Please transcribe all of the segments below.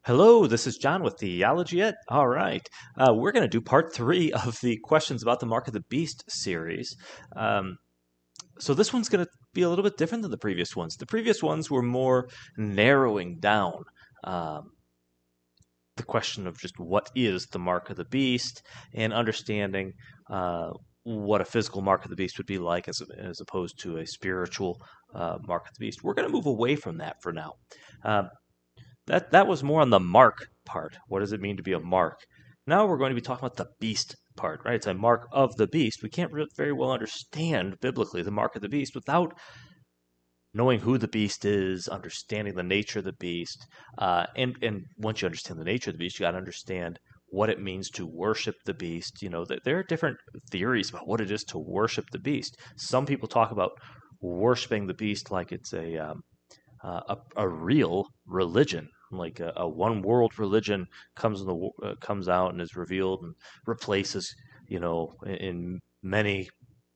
Hello, this is John with Theology Ed. All right, we're going to do part three of the questions about the Mark of the Beast series. Um, so this one's going to be a little bit different than the previous ones. The previous ones were more narrowing down um, the question of just what is the Mark of the Beast and understanding what a physical Mark of the Beast would be like as opposed to a spiritual Mark of the Beast. We're going to move away from that for now. Uh, that was more on the mark part. What does it mean to be a mark? Now we're going to be talking about the beast part, right? It's a mark of the beast. We can't very well understand biblically the mark of the beast without knowing who the beast is, understanding the nature of the beast, and once you understand the nature of the beast, you got to understand what it means to worship the beast. You know, there are different theories about what it is to worship the beast. Some people talk about worshiping the beast like it's a real religion, like a one world religion comes out and is revealed and replaces, in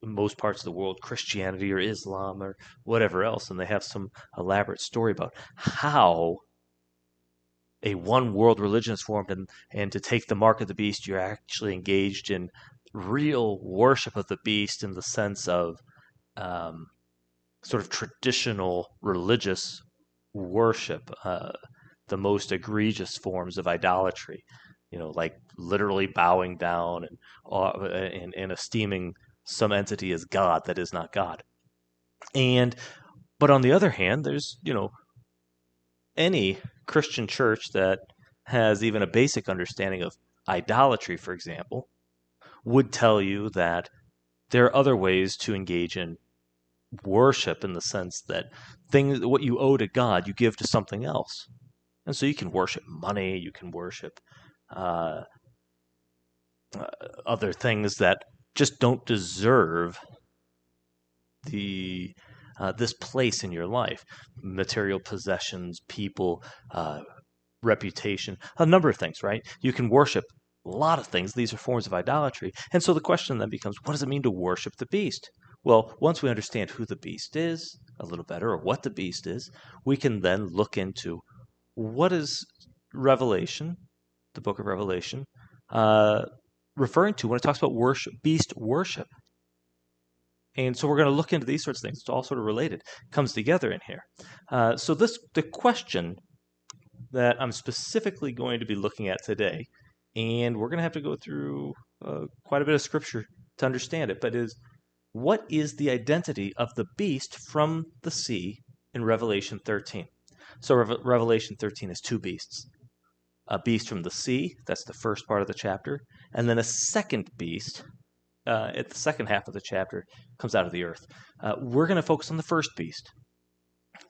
most parts of the world, Christianity or Islam or whatever else, and they have some elaborate story about how a one world religion is formed, and to take the mark of the beast, you're actually engaged in real worship of the beast in the sense of um, sort of traditional religious worship, the most egregious forms of idolatry, like literally bowing down and esteeming some entity as God that is not God. And but on the other hand, there's any Christian church that has even a basic understanding of idolatry, for example, would tell you that there are other ways to engage in worship in the sense that what you owe to God, you give to something else. And so you can worship money, you can worship uh, other things that just don't deserve the this place in your life, material possessions, people, reputation, a number of things, right? You can worship a lot of things. These are forms of idolatry. And so the question then becomes, what does it mean to worship the beast? Well, once we understand who the beast is a little better, or what the beast is, we can then look into what is Revelation, the book of Revelation, uh, referring to when it talks about worship, beast worship. And so we're going to look into these sorts of things. It's all sort of related, comes together in here. So the question that I'm specifically going to be looking at today, and we're going to have to go through quite a bit of scripture to understand it, but is what is the identity of the beast from the sea in Revelation 13? So Revelation 13 is two beasts. A beast from the sea, that's the first part of the chapter, and then a second beast at the second half of the chapter comes out of the earth. We're going to focus on the first beast.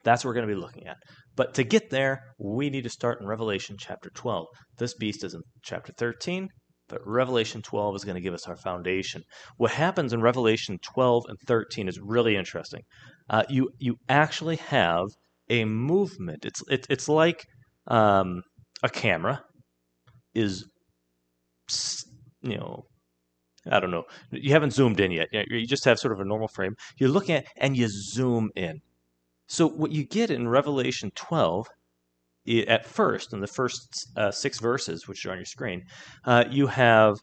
That's what we're going to be looking at. But to get there, we need to start in Revelation chapter 12. This beast is in chapter 13, but Revelation 12 is going to give us our foundation. What happens in Revelation 12 and 13 is really interesting. You actually have a movement. It's like a camera is, I don't know. You haven't zoomed in yet. You just have sort of a normal frame. You're looking at and you zoom in. So what you get in Revelation 12, at first, in the first 6 verses, which are on your screen, you have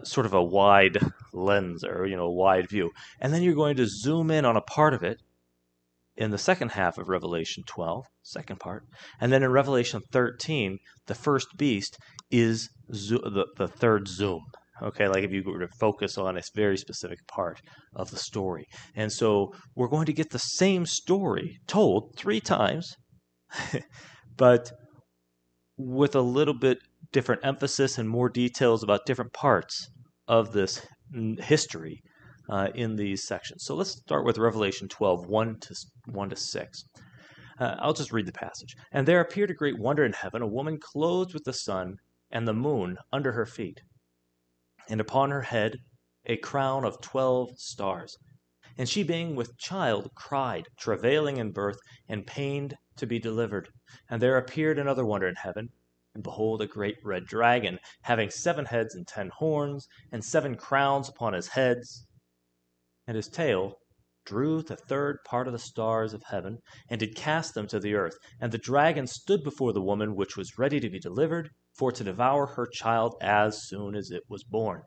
sort of a wide lens or a wide view, and then you're going to zoom in on a part of it in the second half of Revelation 12, second part, and then in Revelation 13, the first beast is the third zoom. Okay, like if you were to focus on a very specific part of the story. And so we're going to get the same story told 3 times, but with a little bit different emphasis and more details about different parts of this history in these sections. So let's start with Revelation 12, 1 to 6. I'll just read the passage. And there appeared a great wonder in heaven, a woman clothed with the sun and the moon under her feet, and upon her head a crown of 12 stars. And she, being with child, cried, travailing in birth, and pained to be delivered. And there appeared another wonder in heaven, and behold, a great red dragon, having 7 heads and 10 horns, and 7 crowns upon his heads, and his tail drew the third part of the stars of heaven, and did cast them to the earth. And the dragon stood before the woman which was ready to be delivered, for to devour her child as soon as it was born.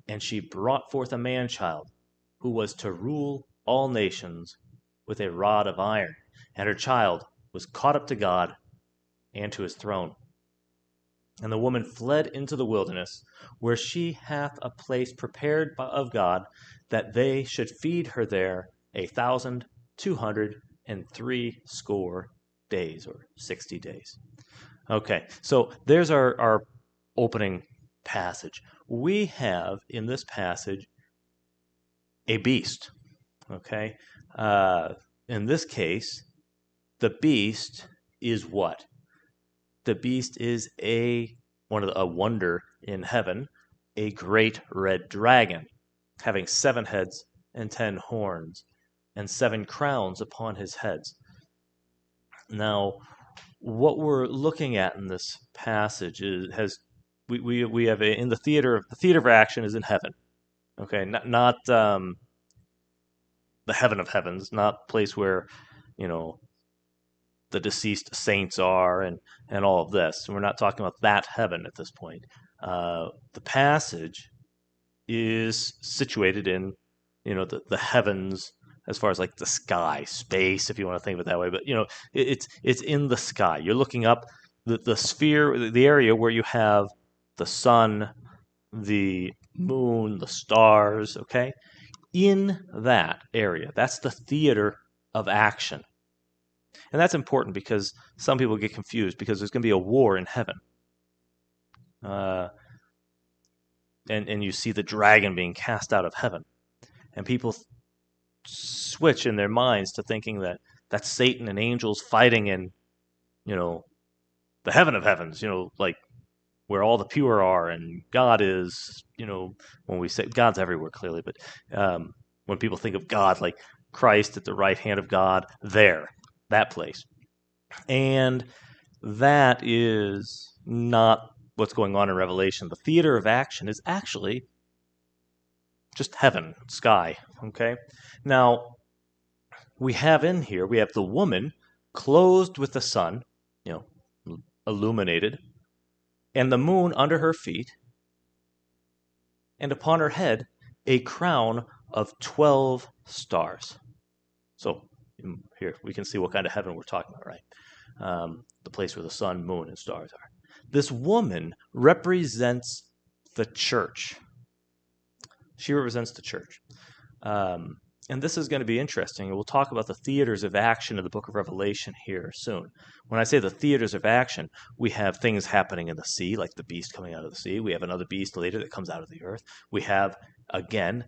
And she brought forth a man child, who was to rule all nations with a rod of iron. And her child was caught up to God and to his throne. And the woman fled into the wilderness, where she hath a place prepared of God, that they should feed her there 1,260 days, or 60 days. Okay, so there's our opening passage. We have in this passage a beast. Okay, in this case, the beast is what? The beast is a wonder in heaven, a great red dragon, having 7 heads and 10 horns, and 7 crowns upon his heads. Now, what we're looking at in this passage we have in the theater of action is in heaven. Okay, not the heaven of heavens, not the place where the deceased saints are and all of this. We're not talking about that heaven at this point. The passage is situated in the heavens, as far as like the sky, space, if you want to think of it that way. But it's in the sky. You're looking up the sphere, the area where you have the sun, the moon, the stars. Okay, in that area, that's the theater of action. And that's important because some people get confused, because there's going to be a war in heaven. And you see the dragon being cast out of heaven. And people switch in their minds to thinking that that's Satan and angels fighting in, the heaven of heavens, like where all the pure are and God is, when we say God's everywhere, clearly. But when people think of God, like Christ at the right hand of God, that place. And that is not what's going on in Revelation. The theater of action is actually just heaven, sky. Okay? Now, we have the woman clothed with the sun, illuminated, and the moon under her feet, and upon her head a crown of 12 stars. So, here we can see what kind of heaven we're talking about, right? The place where the sun, moon, and stars are. This woman represents the church. She represents the church. And this is going to be interesting. We'll talk about the theaters of action in the book of Revelation here soon. When I say the theaters of action, we have things happening in the sea, like the beast coming out of the sea. We have another beast later that comes out of the earth. We have, again,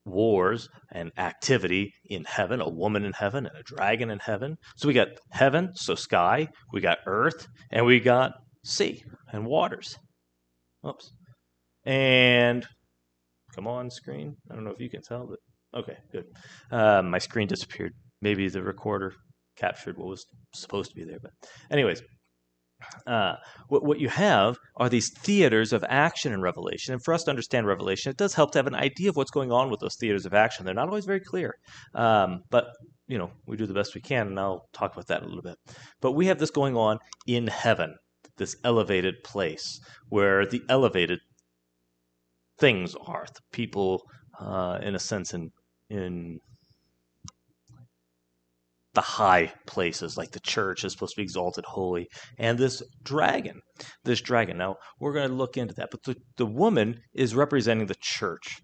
wars and activity in heaven, a woman in heaven and a dragon in heaven. So we got heaven, so sky, we got earth, and we got sea and waters. Oops. And come on, screen. I don't know if you can tell, but okay, good. My screen disappeared. Maybe the recorder captured what was supposed to be there. But anyways, what you have are these theaters of action in Revelation. And for us to understand Revelation, it does help to have an idea of what's going on with those theaters of action. They're not always very clear. But, we do the best we can, and I'll talk about that in a little bit. But we have this going on in heaven, this elevated place where the elevated things are, the people, in a sense, in the high places, like the church is supposed to be exalted, holy, and this dragon. Now, we're going to look into that, but the woman is representing the church,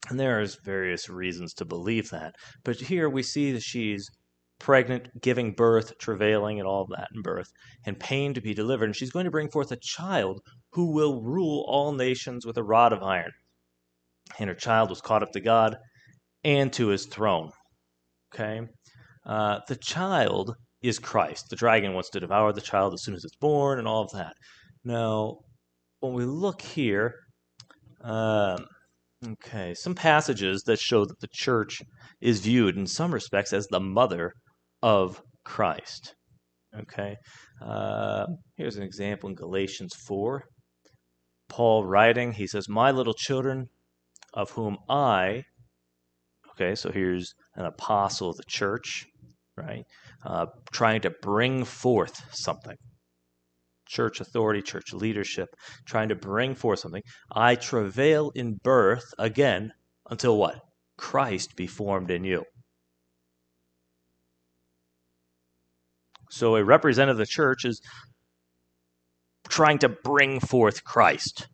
and there's various reasons to believe that, but here we see that she's pregnant, giving birth, travailing, and all of that in birth, and pain to be delivered, and she's going to bring forth a child who will rule all nations with a rod of iron. And her child was caught up to God and to his throne. Okay? The child is Christ. The dragon wants to devour the child as soon as it's born and all of that. Now, when we look here, some passages that show that the church is viewed in some respects as the mother of Christ. Okay? Here's an example in Galatians 4. Paul writing, he says, "My little children, of whom I," Okay, so here's an apostle of the church, right? Trying to bring forth something. Church authority, church leadership, trying to bring forth something. I travail in birth, again, until what? Christ be formed in you. So a representative of the church is trying to bring forth Christ,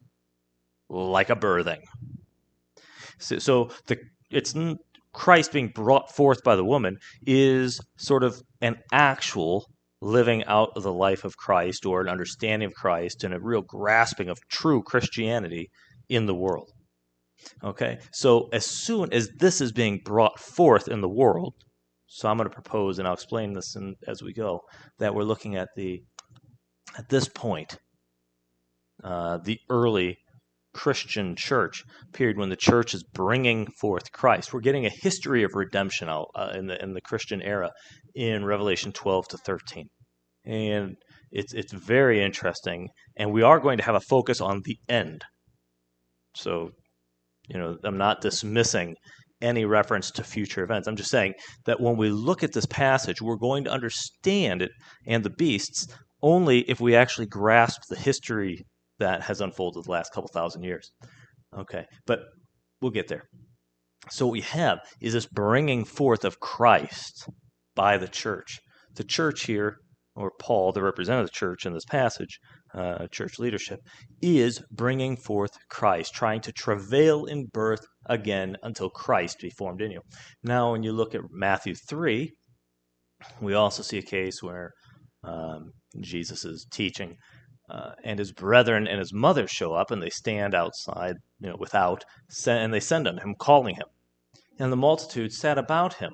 like a birthing. So it's Christ being brought forth by the woman is sort of an actual living out of the life of Christ, or an understanding of Christ, and a real grasping of true Christianity in the world. Okay, so as soon as this is being brought forth in the world, so I'm going to propose, and I'll explain this as we go, that we're looking at this point, the early Christian church period, when the church is bringing forth Christ. We're getting a history of redemption in the Christian era in Revelation 12 to 13, and it's very interesting. And we are going to have a focus on the end. So, I'm not dismissing any reference to future events. I'm just saying that when we look at this passage, we're going to understand it and the beasts only if we actually grasp the history that has unfolded the last couple thousand years. Okay, but we'll get there. So what we have is this bringing forth of Christ by the church. The church here, or Paul, the representative of the church in this passage, church leadership, is bringing forth Christ, trying to travail in birth again until Christ be formed in you. Now, when you look at Matthew 3, we also see a case where Jesus is teaching, and his brethren and his mother show up, and they stand outside, without, and they send unto him, calling him. And the multitude sat about him,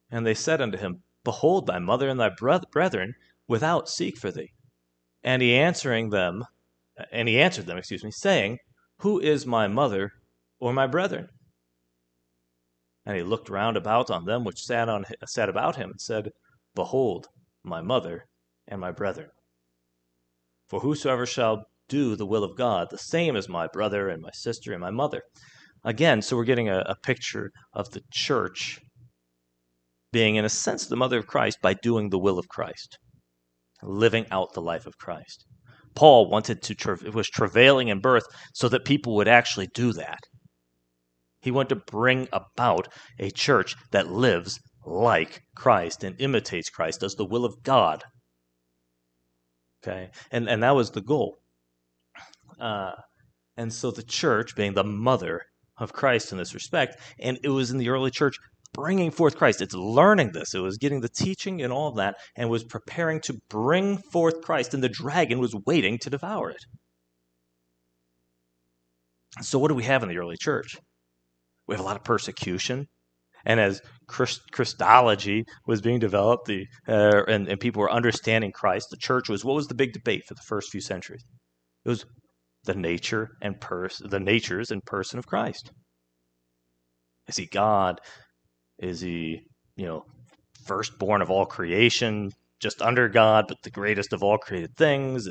and they said unto him, Behold, thy mother and thy brethren without seek for thee. And he answered them, saying, Who is my mother or my brethren? And he looked round about on them which sat about him, and said, Behold, my mother and my brethren. For whosoever shall do the will of God, the same is my brother and my sister and my mother. Again, so we're getting a picture of the church being, in a sense, the mother of Christ by doing the will of Christ, living out the life of Christ. Paul was travailing in birth so that people would actually do that. He wanted to bring about a church that lives like Christ and imitates Christ, does the will of God. Okay, and that was the goal. And so the church, being the mother of Christ in this respect, and it was in the early church bringing forth Christ. It's learning this. It was getting the teaching and all of that, and was preparing to bring forth Christ, and the dragon was waiting to devour it. So what do we have in the early church? We have a lot of persecution. And as Christology was being developed, and people were understanding Christ, the church what was the big debate for the first few centuries? It was the natures and person of Christ. Is he God? Is he, firstborn of all creation, just under God, but the greatest of all created things?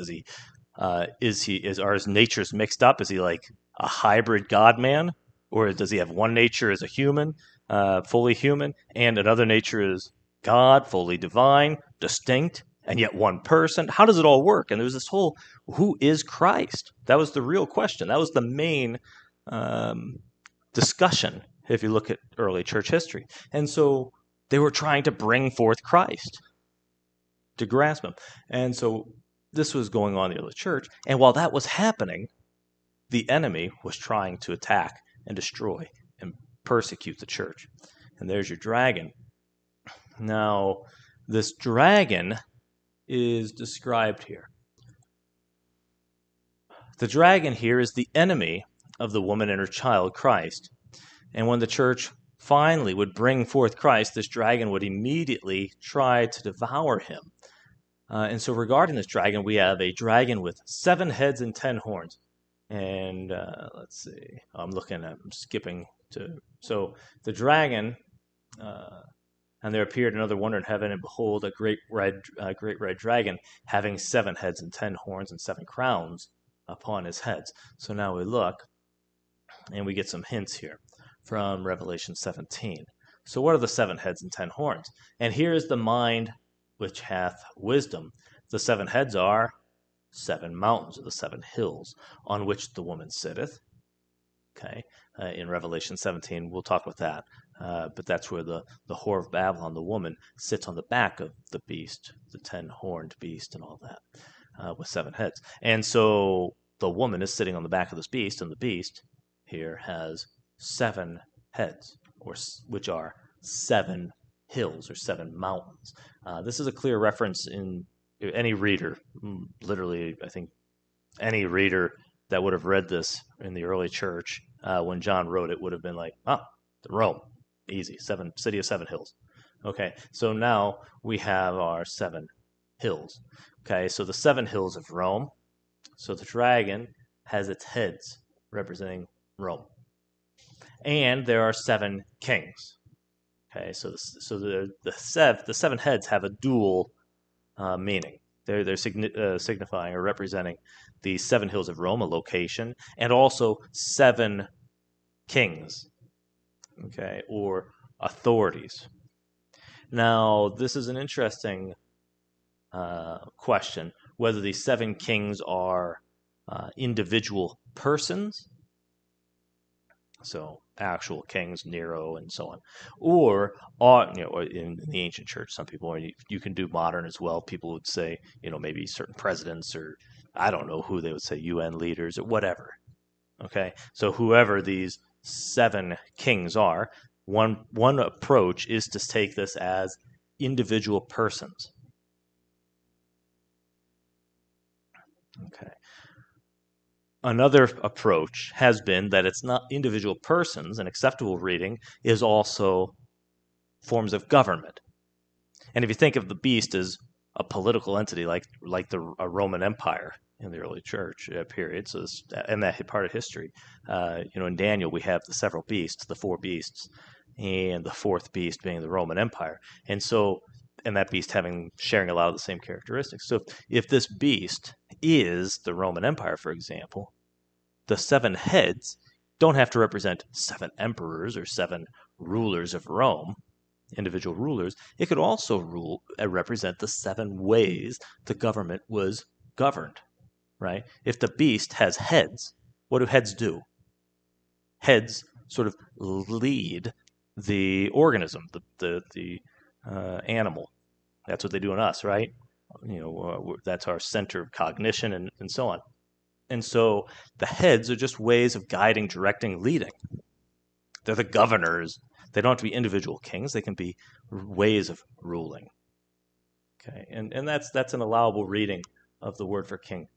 Are his natures mixed up? Is he like a hybrid God-man? Or does he have one nature as a human, fully human, and another nature as God, fully divine, distinct, and yet one person? How does it all work? And there was this whole, who is Christ? That was the real question. That was the main discussion, if you look at early church history. And so they were trying to bring forth Christ, to grasp him. And so this was going on in the early church. And while that was happening, the enemy was trying to attack and destroy and persecute the church. And there's your dragon. Now, this dragon is described here. The dragon here is the enemy of the woman and her child, Christ. And when the church finally would bring forth Christ, this dragon would immediately try to devour him. And so regarding this dragon, we have a dragon with 7 heads and 10 horns. And let's see, I'm skipping to, so the dragon, and there appeared another wonder in heaven, and behold, a great red dragon, having 7 heads and 10 horns and 7 crowns upon his heads. So now we look, and we get some hints here. from Revelation 17. So what are the 7 heads and 10 horns? And here is the mind which hath wisdom. The 7 heads are 7 mountains, or the 7 hills, on which the woman sitteth. Okay, in Revelation 17, we'll talk about that. But that's where the whore of Babylon, the woman, sits on the back of the beast, the 10-horned beast and all that, with 7 heads. And so the woman is sitting on the back of this beast, and the beast here has 7 heads, which are 7 hills or 7 mountains. This is a clear reference in any reader, literally, I think any reader that would have read this in the early church when John wrote it would have been like, Rome, easy, city of 7 hills. Okay, so now we have our 7 hills. Okay, so the 7 hills of Rome. So the dragon has its heads representing Rome. And there are 7 kings. Okay, so the 7 heads have a dual meaning. They're signifying or representing the 7 hills of Rome, a location, and also 7 kings, okay, or authorities. Now, this is an interesting question, whether these 7 kings are individual persons, so actual kings, Nero, and so on, or in the ancient church, some people, you can do modern as well. People would say, maybe certain presidents, or I don't know who they would say, UN leaders or whatever. Okay, so whoever these 7 kings are, one approach is to take this as individual persons. Okay. Another approach has been that it's not individual persons. An acceptable reading is also forms of government. And if you think of the beast as a political entity like a Roman Empire in the early church period, so and that part of history, in Daniel we have the several beasts, the 4 beasts, and the 4th beast being the Roman Empire. And that beast sharing a lot of the same characteristics. So if this beast is the Roman Empire, for example, the 7 heads don't have to represent 7 emperors or 7 rulers of Rome, individual rulers. It could also represent the 7 ways the government was governed, right? If the beast has heads, what do heads do? Heads sort of lead the organism, the animal. That's what they do in us, right? That's our center of cognition and so on. And so the heads are just ways of guiding, directing, leading. They're the governors. They don't have to be individual kings. They can be ways of ruling. Okay, and that's an allowable reading of the word for king.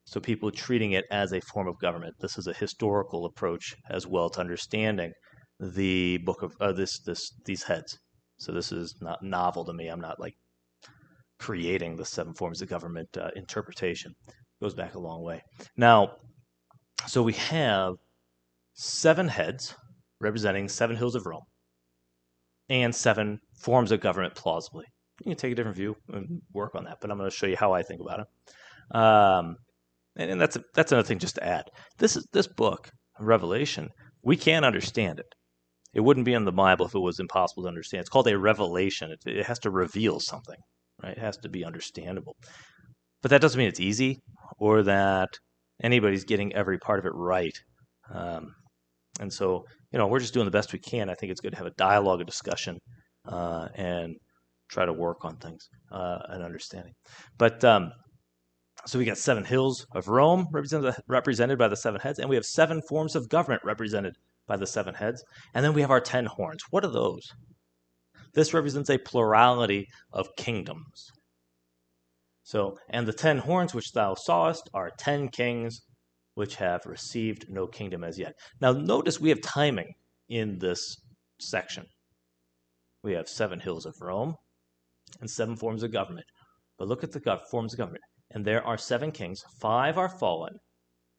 So people treating it as a form of government. This is a historical approach as well to understanding the book of these heads. So this is not novel to me. I'm not like creating the 7 forms of government interpretation. It goes back a long way. Now, so we have 7 heads representing 7 hills of Rome and 7 forms of government plausibly. You can take a different view and work on that, but I'm going to show you how I think about it. And that's another thing just to add. This book, Revelation, we can't understand it. It wouldn't be in the Bible if it was impossible to understand. It's called a revelation. It has to reveal something, right? It has to be understandable. But that doesn't mean it's easy or that anybody's getting every part of it right. And so, we're just doing the best we can. I think it's good to have a dialogue, a discussion, and try to work on things and understanding. But so we got 7 hills of Rome represented by the 7 heads, and we have 7 forms of government represented by the 7 heads. And then we have our 10 horns. What are those? This represents a plurality of kingdoms. So, and the 10 horns which thou sawest are 10 kings which have received no kingdom as yet. Now notice we have timing in this section. We have 7 hills of Rome and 7 forms of government. But look at the forms of government. And there are 7 kings, 5 are fallen,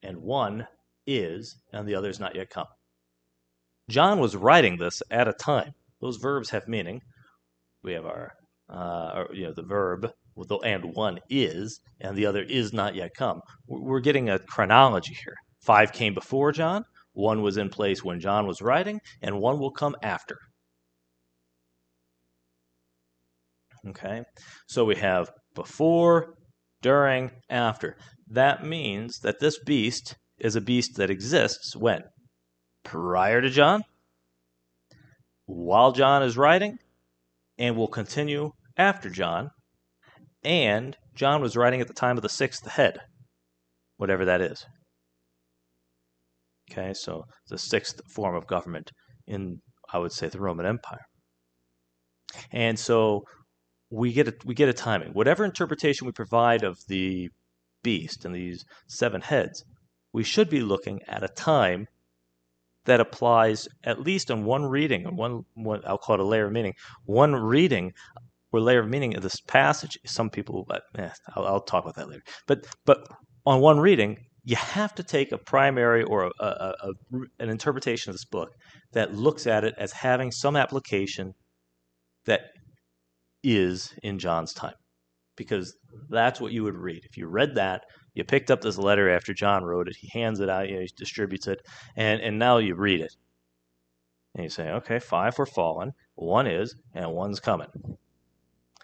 and 1 is, and the other is not yet come. John was writing this at a time. Those verbs have meaning. We have the verb, and 1 is, and the other is not yet come. We're getting a chronology here. 5 came before John, One was in place when John was writing, and one will come after. Okay, so we have before, during, after. That means that this beast is a beast that exists when? Prior to John, while John is writing, and will continue after John, and John was writing at the time of the sixth head, whatever that is. Okay, so the sixth form of government in, I would say, the Roman Empire. And so we get a timing. Whatever interpretation we provide of the beast and these seven heads, we should be looking at a time that applies at least on one reading, and one I'll call it a layer of meaning. One reading or layer of meaning of this passage. Some people, I'll talk about that later. But on one reading, you have to take a primary or an interpretation of this book that looks at it as having some application that is in John's time, because that's what you would read. If you read that, you picked up this letter after John wrote it, he hands it out, he distributes it, and now you read it. And you say, okay, 5 were fallen, 1 is, and 1's coming. You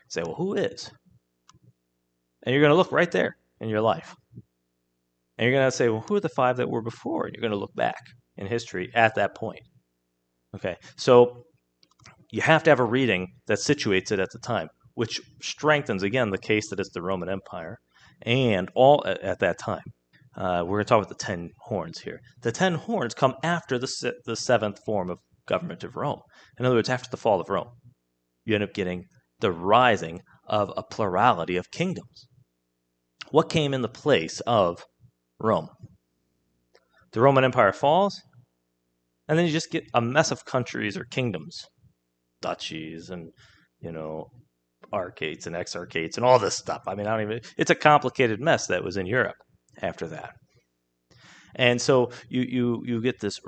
say, well, who is? And you're going to look right there in your life. And you're going to say, well, who are the 5 that were before? And you're going to look back in history at that point. Okay, so you have to have a reading that situates it at the time, which strengthens, again, the case that it's the Roman Empire, and all at that time. We're going to talk about the 10 horns here. The 10 horns come after the seventh form of government of Rome. In other words, after the fall of Rome. You end up getting the rising of a plurality of kingdoms. What came in the place of Rome? The Roman Empire falls, and then you just get a mess of countries or kingdoms, duchies and, archates and exarchates and all this stuff. I mean, it's a complicated mess that was in Europe after that. And so you get this,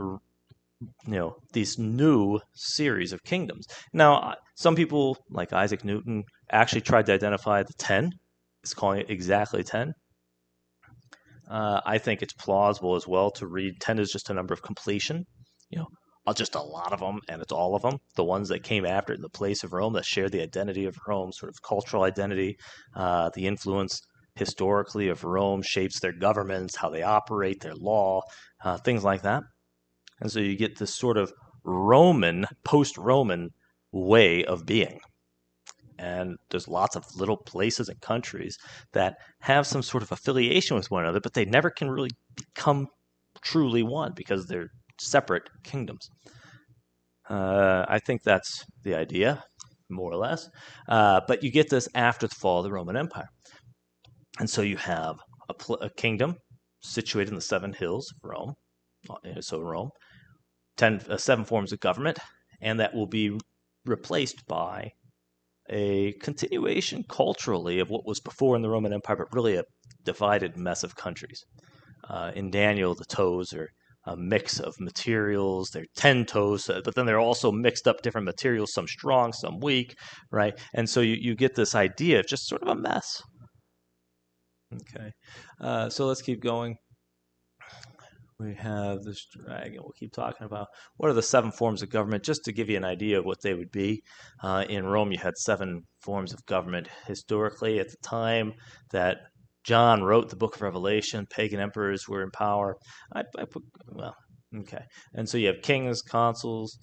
these new series of kingdoms. Now, some people, like Isaac Newton, actually tried to identify the 10. It's calling it exactly 10. I think it's plausible as well to read 10 as just a number of completion, just a lot of them, and it's all of them. The ones that came after in the place of Rome, that share the identity of Rome, sort of cultural identity, the influence historically of Rome shapes their governments, how they operate, their law, things like that. And so you get this sort of Roman, post-Roman way of being. And there's lots of little places and countries that have some sort of affiliation with one another, but they never can really become truly one because they're separate kingdoms. I think that's the idea, more or less. But you get this after the fall of the Roman Empire. And so you have a kingdom situated in the 7 hills of Rome, so Rome, 7 forms of government, and that will be replaced by a continuation culturally of what was before in the Roman Empire, but really a divided mess of countries. In Daniel, the toes are a mix of materials. They're 10 toes, but then they're also mixed up different materials, some strong, some weak, right? And so you get this idea of just sort of a mess. Okay, so let's keep going. We have this dragon. We'll keep talking about what are the 7 forms of government, just to give you an idea of what they would be. In Rome, you had 7 forms of government. Historically, at the time that John wrote the book of Revelation, pagan emperors were in power. Okay. And so you have kings, consuls,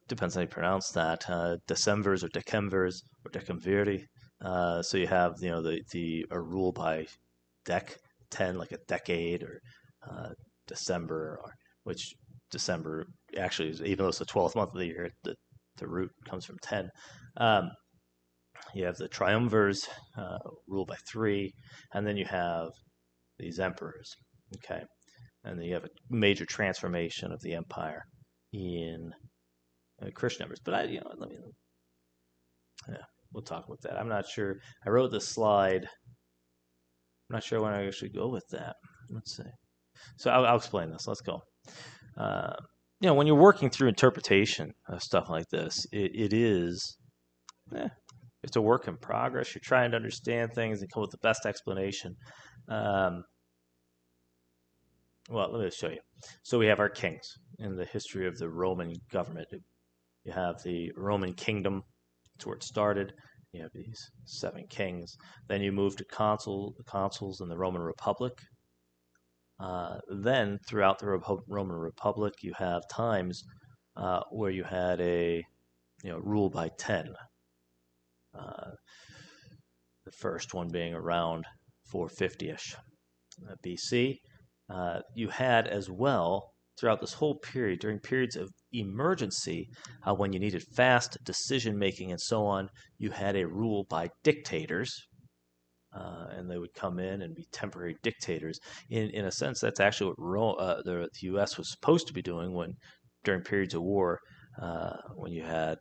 depends how you pronounce that, decemvirs or decemvirs or decemviri. So you have, the rule by 10, like a decade, or December, which December actually is, even though it's the 12th month of the year, the root comes from 10. You have the triumvirs, ruled by 3, and then you have these emperors. Okay, and then you have a major transformation of the empire in Christian emperors. But we'll talk about that. I'm not sure. I wrote this slide. I'm not sure when I actually go with that. Let's see. So I'll explain this. Let's go. When you're working through interpretation of stuff like this, it is, it's a work in progress. You're trying to understand things and come up with the best explanation. Well, let me show you. So we have our kings in the history of the Roman government. You have the Roman kingdom. That's where it started. You have these 7 kings. Then you move to consuls in the Roman Republic. Then throughout the Roman Republic, you have times where you had a rule by 10. The first one being around 450-ish BC. You had as well throughout this whole period, during periods of emergency, when you needed fast decision making and so on, you had a rule by dictators, and they would come in and be temporary dictators. In a sense, that's actually what the U.S. was supposed to be doing during periods of war, when you had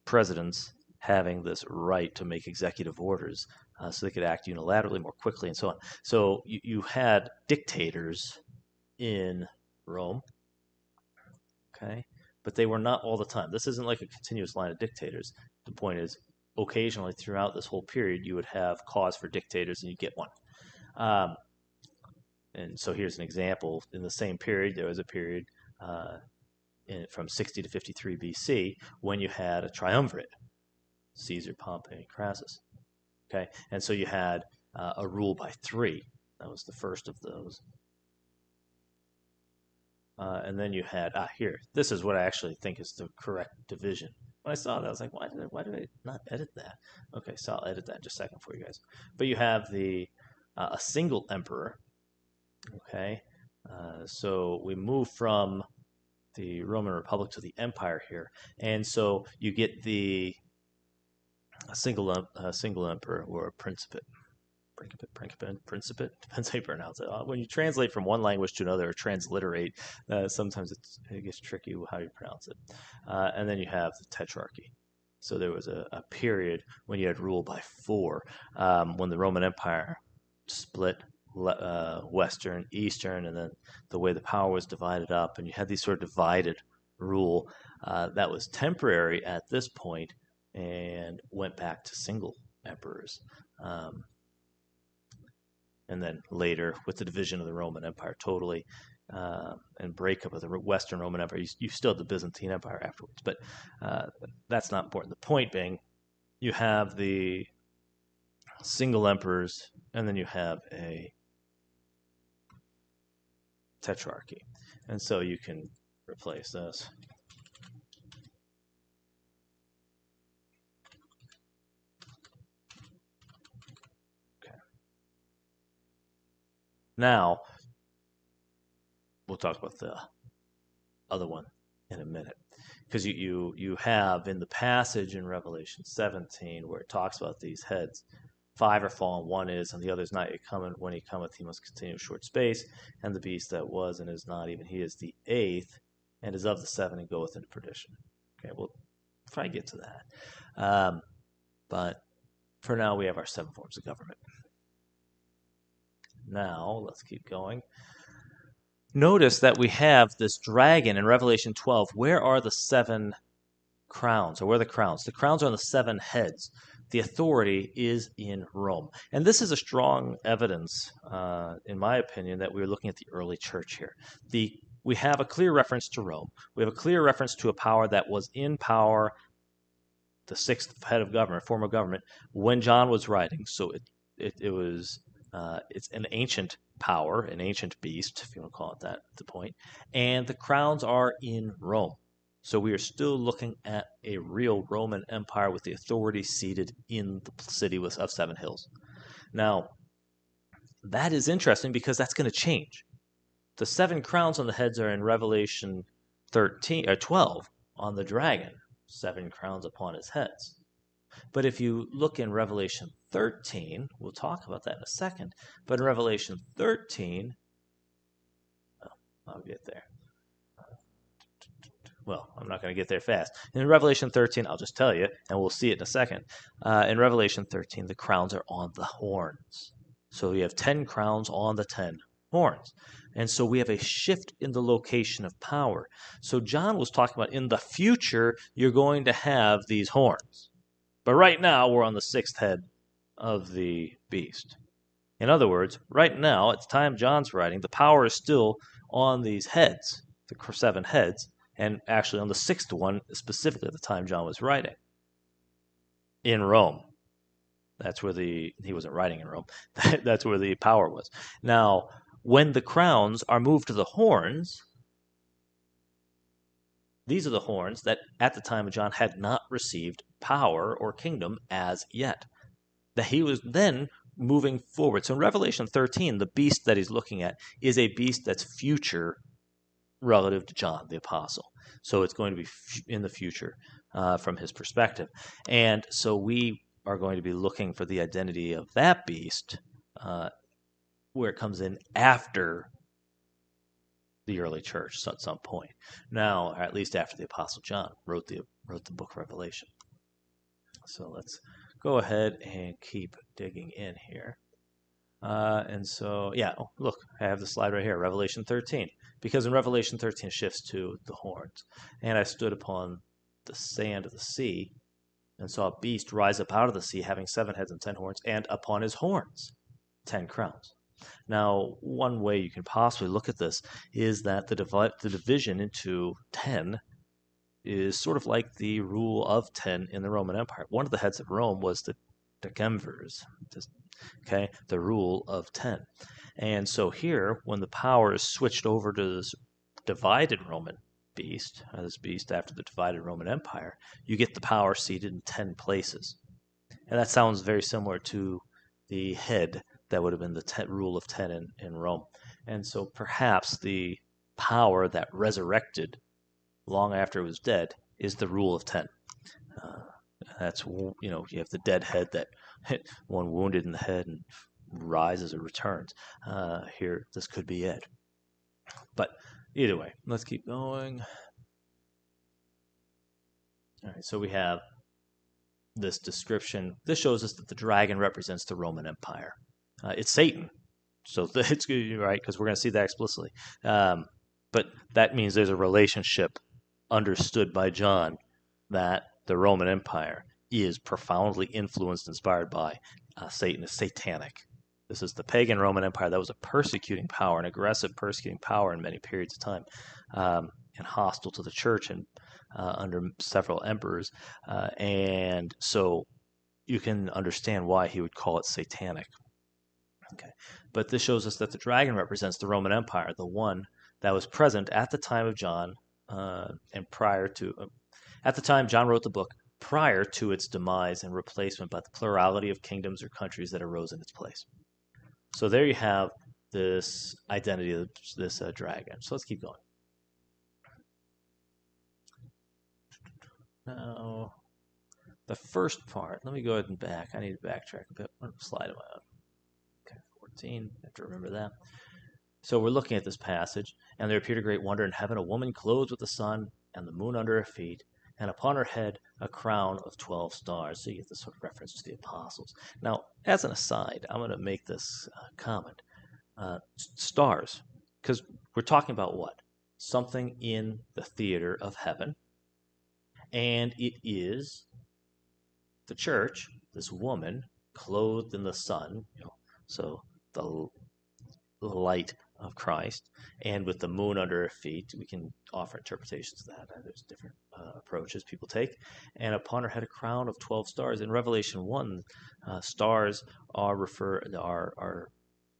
presidents having this right to make executive orders, so they could act unilaterally more quickly and so on. So you had dictators in Rome, okay, but they were not all the time. This isn't like a continuous line of dictators. The point is, occasionally throughout this whole period, you would have cause for dictators, and you get one. And so here's an example. In the same period, there was a period from 60 to 53 BC when you had a triumvirate: Caesar, Pompey, Crassus. Okay, and so you had a rule by 3. That was the first of those. And then you had here. This is what I actually think is the correct division. When I saw that, I was like, why did I not edit that? Okay, so I'll edit that in just a second for you guys. But you have a single emperor. Okay, so we move from the Roman Republic to the Empire here, and so you get a single emperor, or a principate. Principate, depends how you pronounce it. When you translate from one language to another, or transliterate, sometimes it gets tricky how you pronounce it. And then you have the tetrarchy. So there was a period when you had rule by 4, when the Roman Empire split Western, Eastern, and then the way the power was divided up, and you had these sort of divided rule that was temporary at this point and went back to single emperors. And then later, with the division of the Roman Empire totally, and breakup of the Western Roman Empire, you still had the Byzantine Empire afterwards. But that's not important. The point being, you have the single emperors, and then you have a tetrarchy. And so you can replace this. Now, we'll talk about the other one in a minute, because you have in the passage in Revelation 17 where it talks about these heads, 5 are fallen, 1 is, and the other is not yet coming. When he cometh, he must continue a short space. And the beast that was and is not, even he is the 8th, and is of the 7 and goeth into perdition. Okay, we'll try to get to that. But for now, we have our 7 forms of government. Now, let's keep going. Notice that we have this dragon in Revelation 12. Where are the 7 crowns, or where are the crowns? The crowns are on the 7 heads. The authority is in Rome. And this is a strong evidence, in my opinion, that we're looking at the early church here. We have a clear reference to Rome. We have a clear reference to a power that was in power, the 6th head of government, form of government, when John was writing. So it was... it's an ancient power, an ancient beast, if you want to call it that, at the point. And the crowns are in Rome. So we are still looking at a real Roman Empire with the authority seated in the city of 7 hills. Now, that is interesting because that's going to change. The 7 crowns on the heads are in Revelation 12 on the dragon, 7 crowns upon his heads. But if you look in Revelation 13, we'll talk about that in a second, but in Revelation 13, I'll get there. Well, I'm not going to get there fast. In Revelation 13, I'll just tell you, and we'll see it in a second. In Revelation 13, the crowns are on the horns. So we have 10 crowns on the 10 horns. And so we have a shift in the location of power. So John was talking about in the future, you're going to have these horns. But right now, we're on the 6th head of the beast. In other words, right now, at the time John's writing, the power is still on these heads, the 7 heads, and actually on the 6th one, specifically at the time John was writing, in Rome. That's where he wasn't writing in Rome. That's where the power was. Now, when the crowns are moved to the horns, these are the horns that at the time of John had not received power or kingdom as yet. That he was then moving forward. So in Revelation 13, the beast that he's looking at is a beast that's future relative to John the Apostle. So it's going to be in the future from his perspective. And so we are going to be looking for the identity of that beast where it comes in after the early church at some point. Now, or at least after the Apostle John wrote the book of Revelation. So let's go ahead and keep digging in here. And so, yeah, look, I have the slide right here, Revelation 13. Because in Revelation 13 it shifts to the horns. And I stood upon the sand of the sea and saw a beast rise up out of the sea, having 7 heads and 10 horns, and upon his horns 10 crowns. Now, one way you can possibly look at this is that the division into 10 is sort of like the rule of 10 in the Roman Empire. One of the heads of Rome was the decemvirs, okay, the rule of 10. And so here, when the power is switched over to this divided Roman beast, this beast after the divided Roman Empire, you get the power seated in 10 places. And that sounds very similar to the head that would have been the rule of 10 in Rome. And so perhaps the power that resurrected long after it was dead is the rule of 10. That's, you have the dead head that one wounded in the head and rises or returns. Here, this could be it. But either way, let's keep going. All right, so we have this description. This shows us that the dragon represents the Roman Empire. It's Satan. So it's good, right? Because we're going to see that explicitly. But that means there's a relationship understood by John that the Roman Empire is profoundly influenced, inspired by Satan, is satanic. This is the pagan Roman Empire that was a persecuting power, an aggressive persecuting power in many periods of time, and hostile to the church and under several emperors. And so you can understand why he would call it satanic. Okay, but this shows us that the dragon represents the Roman Empire, the one that was present at the time of John and prior to, at the time John wrote the book, prior to its demise and replacement by the plurality of kingdoms or countries that arose in its place. So there you have this identity of this dragon. So let's keep going. Now, the first part, let me go ahead and back. I need to backtrack a bit. What slide am I on? Okay, 14. I have to remember that. So we're looking at this passage, and there appeared a great wonder in heaven, a woman clothed with the sun and the moon under her feet, and upon her head a crown of 12 stars. So you get this sort of reference to the apostles. Now, as an aside, I'm going to make this comment. Stars, because we're talking about what? Something in the theater of heaven, and it is the church, this woman, clothed in the sun, so the light of Christ, and with the moon under her feet. We can offer interpretations of that. There's different approaches people take. And upon her head a crown of 12 stars. In Revelation 1, stars are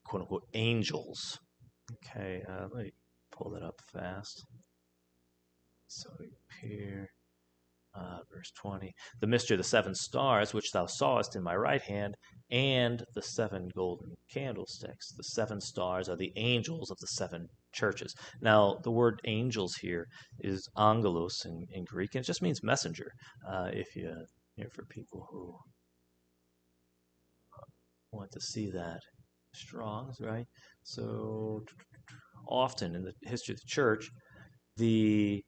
quote-unquote angels. Okay, let me pull that up fast. So we appear, verse 20. The mystery of the 7 stars, which thou sawest in my right hand, and the 7 golden candlesticks. The 7 stars are the angels of the 7 churches. Now, the word angels here is angelos in Greek, and it just means messenger. If for people who want to see that Strong's, right? So often in the history of the church, the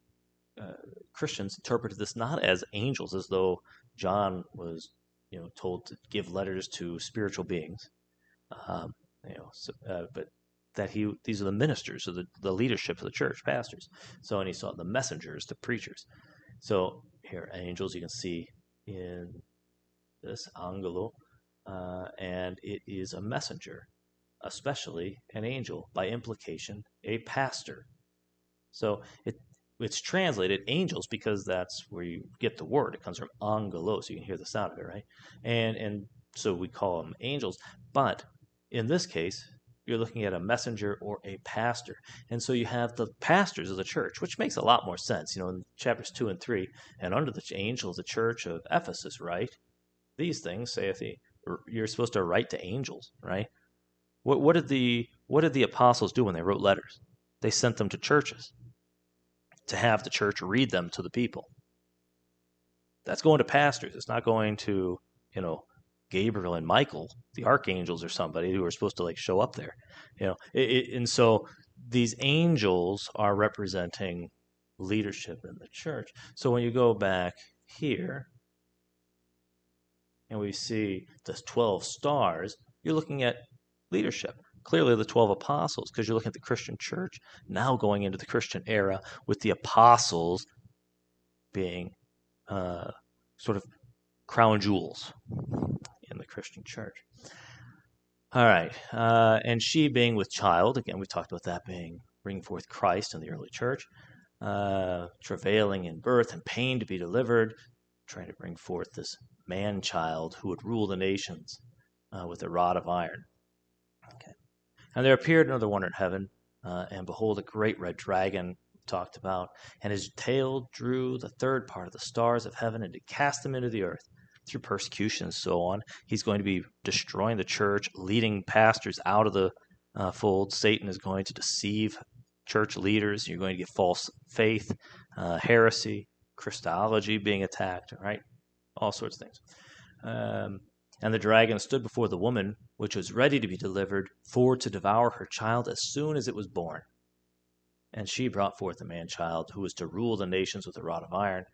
Christians interpreted this not as angels, as though John was, told to give letters to spiritual beings, but that these are the ministers of the leadership of the church, pastors. So, and he saw the messengers, the preachers. So here, angels you can see in this angelo, and it is a messenger. especially an angel, by implication, a pastor. So it's translated angels because that's where you get the word. It comes from angelos. You can hear the sound of it, right? And so we call them angels. But in this case, you're looking at a messenger or a pastor. And so you have the pastors of the church, which makes a lot more sense. In chapters 2 and 3, and under the angel of the church of Ephesus, right? These things saith he. You're supposed to write to angels, right? What did the apostles do when they wrote letters? They sent them to churches to have the church read them to the people. That's going to pastors. It's not going to, Gabriel and Michael, the archangels, or somebody who are supposed to show up there. And so these angels are representing leadership in the church. So when you go back here and we see the 12 stars, you're looking at leadership. Clearly the 12 apostles, because you're looking at the Christian church now going into the Christian era with the apostles being sort of crown jewels in the Christian church. All right. And she being with child, again, we talked about that being bringing forth Christ in the early church, travailing in birth and pain to be delivered, trying to bring forth this man-child who would rule the nations with a rod of iron. Okay. And there appeared another wonder in heaven, and behold, a great red dragon talked about, and his tail drew the third part of the stars of heaven and to cast them into the earth through persecution and so on. He's going to be destroying the church, leading pastors out of the fold. Satan is going to deceive church leaders. You're going to get false faith, heresy, Christology being attacked, right? All sorts of things. And the dragon stood before the woman, which was ready to be delivered, for to devour her child as soon as it was born. And she brought forth a man-child, who was to rule the nations with a rod of iron.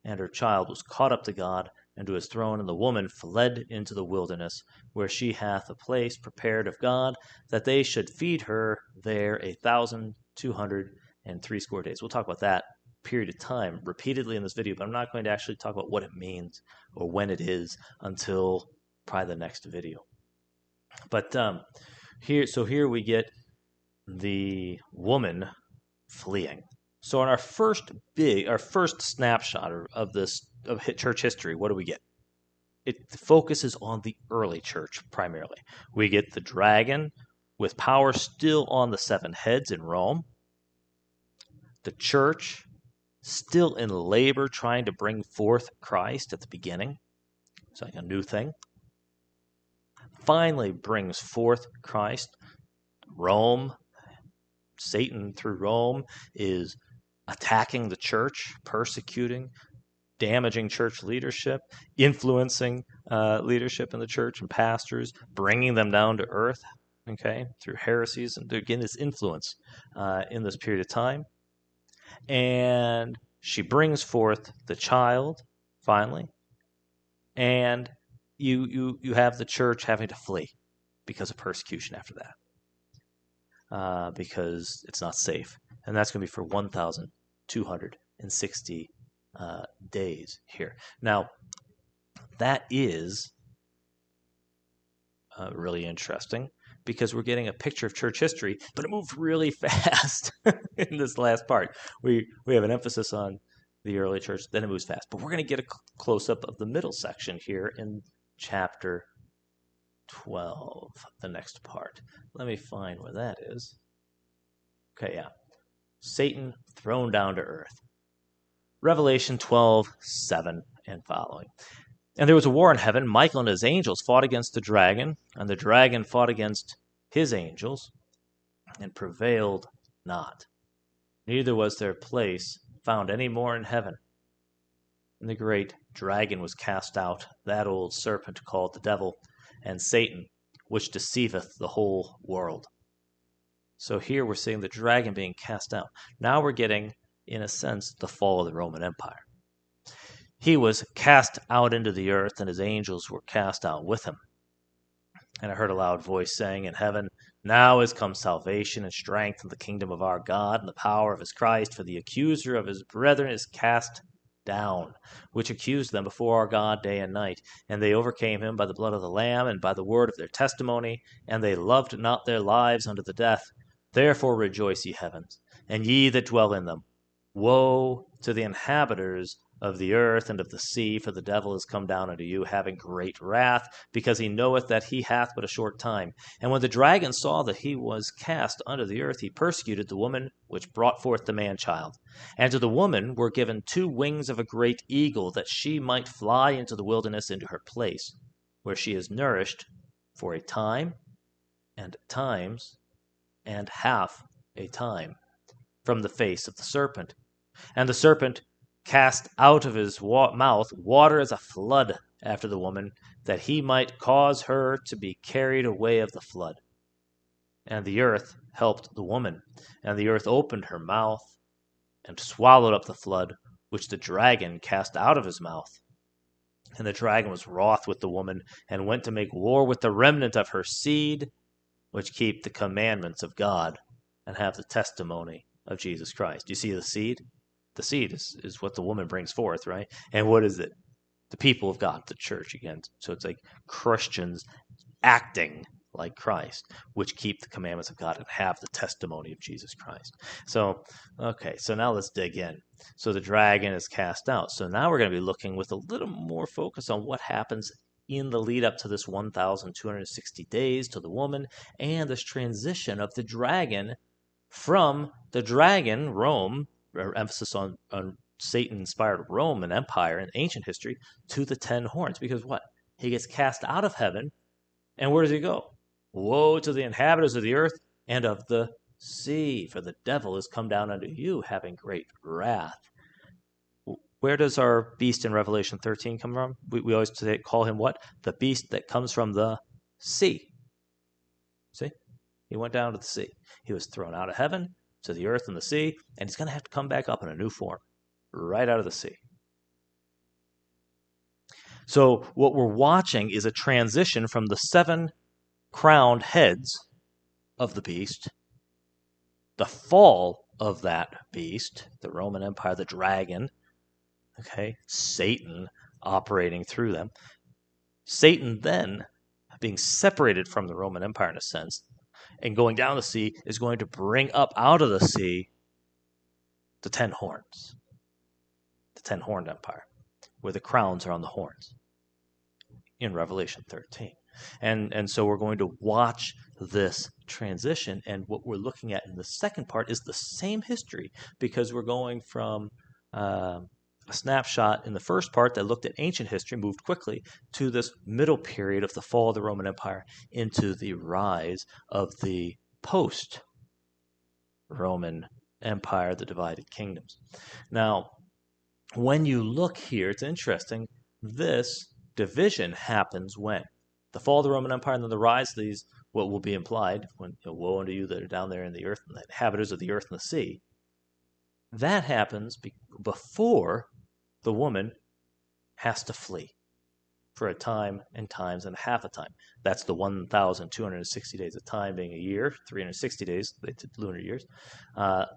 And her child was caught up to God and to his throne. And the woman fled into the wilderness, where she hath a place prepared of God, that they should feed her there 1,260 days. We'll talk about that period of time repeatedly in this video, but I'm not going to actually talk about what it means or when it is until probably the next video. But here we get the woman fleeing. So in our first snapshot of church history, what do we get? It focuses on the early church primarily. We get the dragon with power still on the 7 heads in Rome. The church still in labor trying to bring forth Christ at the beginning. It's like a new thing. Finally brings forth Christ. Rome, Satan through Rome is attacking the church, persecuting, damaging church leadership, influencing leadership in the church and pastors, bringing them down to earth, okay, through heresies, and again, this influence in this period of time. And she brings forth the child, finally, and you have the church having to flee because of persecution after that, because it's not safe. And that's going to be for 1,260 days here. Now, that is really interesting because we're getting a picture of church history, but it moved really fast in this last part. We have an emphasis on the early church, then it moves fast. But we're going to get a close-up of the middle section here in chapter 12, the next part. Let me find where that is. Okay, yeah. Satan thrown down to earth. Revelation 12:7 and following. And there was a war in heaven. Michael and his angels fought against the dragon, and the dragon fought against his angels, and prevailed not. Neither was their place found any more in heaven. And the great dragon was cast out, that old serpent called the devil, and Satan, which deceiveth the whole world. So here we're seeing the dragon being cast out. Now we're getting, in a sense, the fall of the Roman Empire. He was cast out into the earth, and his angels were cast out with him. And I heard a loud voice saying in heaven, Now is come salvation and strength in the kingdom of our God and the power of his Christ, for the accuser of his brethren is cast down, which accused them before our God day and night. And they overcame him by the blood of the Lamb and by the word of their testimony, and they loved not their lives unto the death. Therefore rejoice, ye heavens, and ye that dwell in them. Woe to the inhabitants of the earth and of the sea, for the devil is come down unto you, having great wrath, because he knoweth that he hath but a short time. And when the dragon saw that he was cast unto the earth, he persecuted the woman which brought forth the man-child. And to the woman were given 2 wings of a great eagle, that she might fly into the wilderness, into her place, where she is nourished for a time, and times, and half a time, from the face of the serpent. And the serpent cast out of his mouth water as a flood after the woman, that he might cause her to be carried away of the flood. And the earth helped the woman, and the earth opened her mouth, and swallowed up the flood, which the dragon cast out of his mouth. And the dragon was wroth with the woman, and went to make war with the remnant of her seed, which keep the commandments of God, and have the testimony of Jesus Christ. You see the seed? The seed is what the woman brings forth, right? And what is it? The people of God, the church again. So it's like Christians acting like Christ, which keep the commandments of God and have the testimony of Jesus Christ. So, okay, so now let's dig in. So the dragon is cast out. So now we're going to be looking with a little more focus on what happens in the lead up to this 1,260 days to the woman, and this transition of the dragon from the dragon, Rome, emphasis on Satan-inspired Rome and empire in ancient history, to the 10 horns. Because what? He gets cast out of heaven, and where does he go? Woe to the inhabitants of the earth and of the sea, for the devil is come down unto you, having great wrath. Where does our beast in Revelation 13 come from? We always call him what? The beast that comes from the sea. See? He went down to the sea. He was thrown out of heaven to the earth and the sea, and he's going to have to come back up in a new form, right out of the sea. So what we're watching is a transition from the 7 crowned heads of the beast, the fall of that beast, the Roman Empire, the dragon, okay, Satan operating through them. Satan then, being separated from the Roman Empire in a sense, and going down the sea, is going to bring up out of the sea the 10 horns, the 10-horned empire, where the crowns are on the horns in Revelation 13. And so we're going to watch this transition, and what we're looking at in the second part is the same history, because we're going from a snapshot in the first part that looked at ancient history, moved quickly, to this middle period of the fall of the Roman Empire into the rise of the post-Roman Empire, the divided kingdoms. Now, when you look here, it's interesting, this division happens when? The fall of the Roman Empire and then the rise of these, what will be implied, when woe unto you that are down there in the earth, and the inhabitants of the earth and the sea. That happens before the woman has to flee for a time and times and half a time. That's the 1,260 days of time being a year, 360 days, they did lunar years,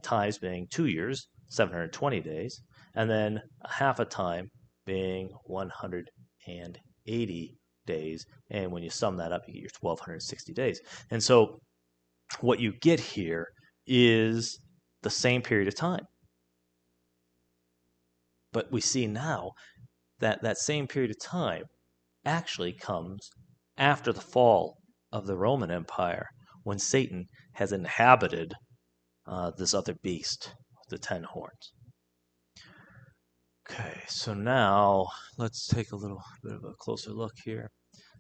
times being 2 years, 720 days, and then half a time being 180 days. And when you sum that up, you get your 1,260 days. And so what you get here is the same period of time. But we see now that that same period of time actually comes after the fall of the Roman Empire, when Satan has inhabited this other beast, the 10 horns. Okay, so now let's take a little bit of a closer look here.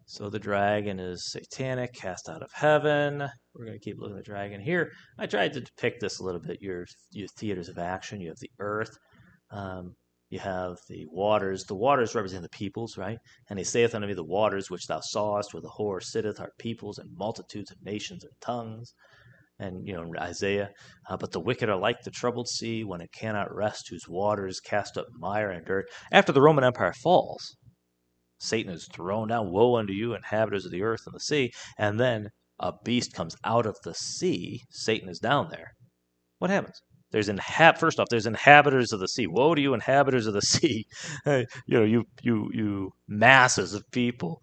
So the dragon is satanic, cast out of heaven. We're going to keep looking at the dragon here. I tried to depict this a little bit, your theaters of action. You have the earth. You have the waters. The waters represent the peoples, right? And he saith unto me, the waters which thou sawest, where the whore sitteth, are peoples and multitudes of nations and tongues. And, in Isaiah, but the wicked are like the troubled sea when it cannot rest, whose waters cast up mire and dirt. After the Roman Empire falls, Satan is thrown down. Woe unto you, inhabitants of the earth and the sea. And then a beast comes out of the sea. Satan is down there. What happens? First off, there's inhabitants of the sea. Woe to you, inhabitants of the sea! You masses of people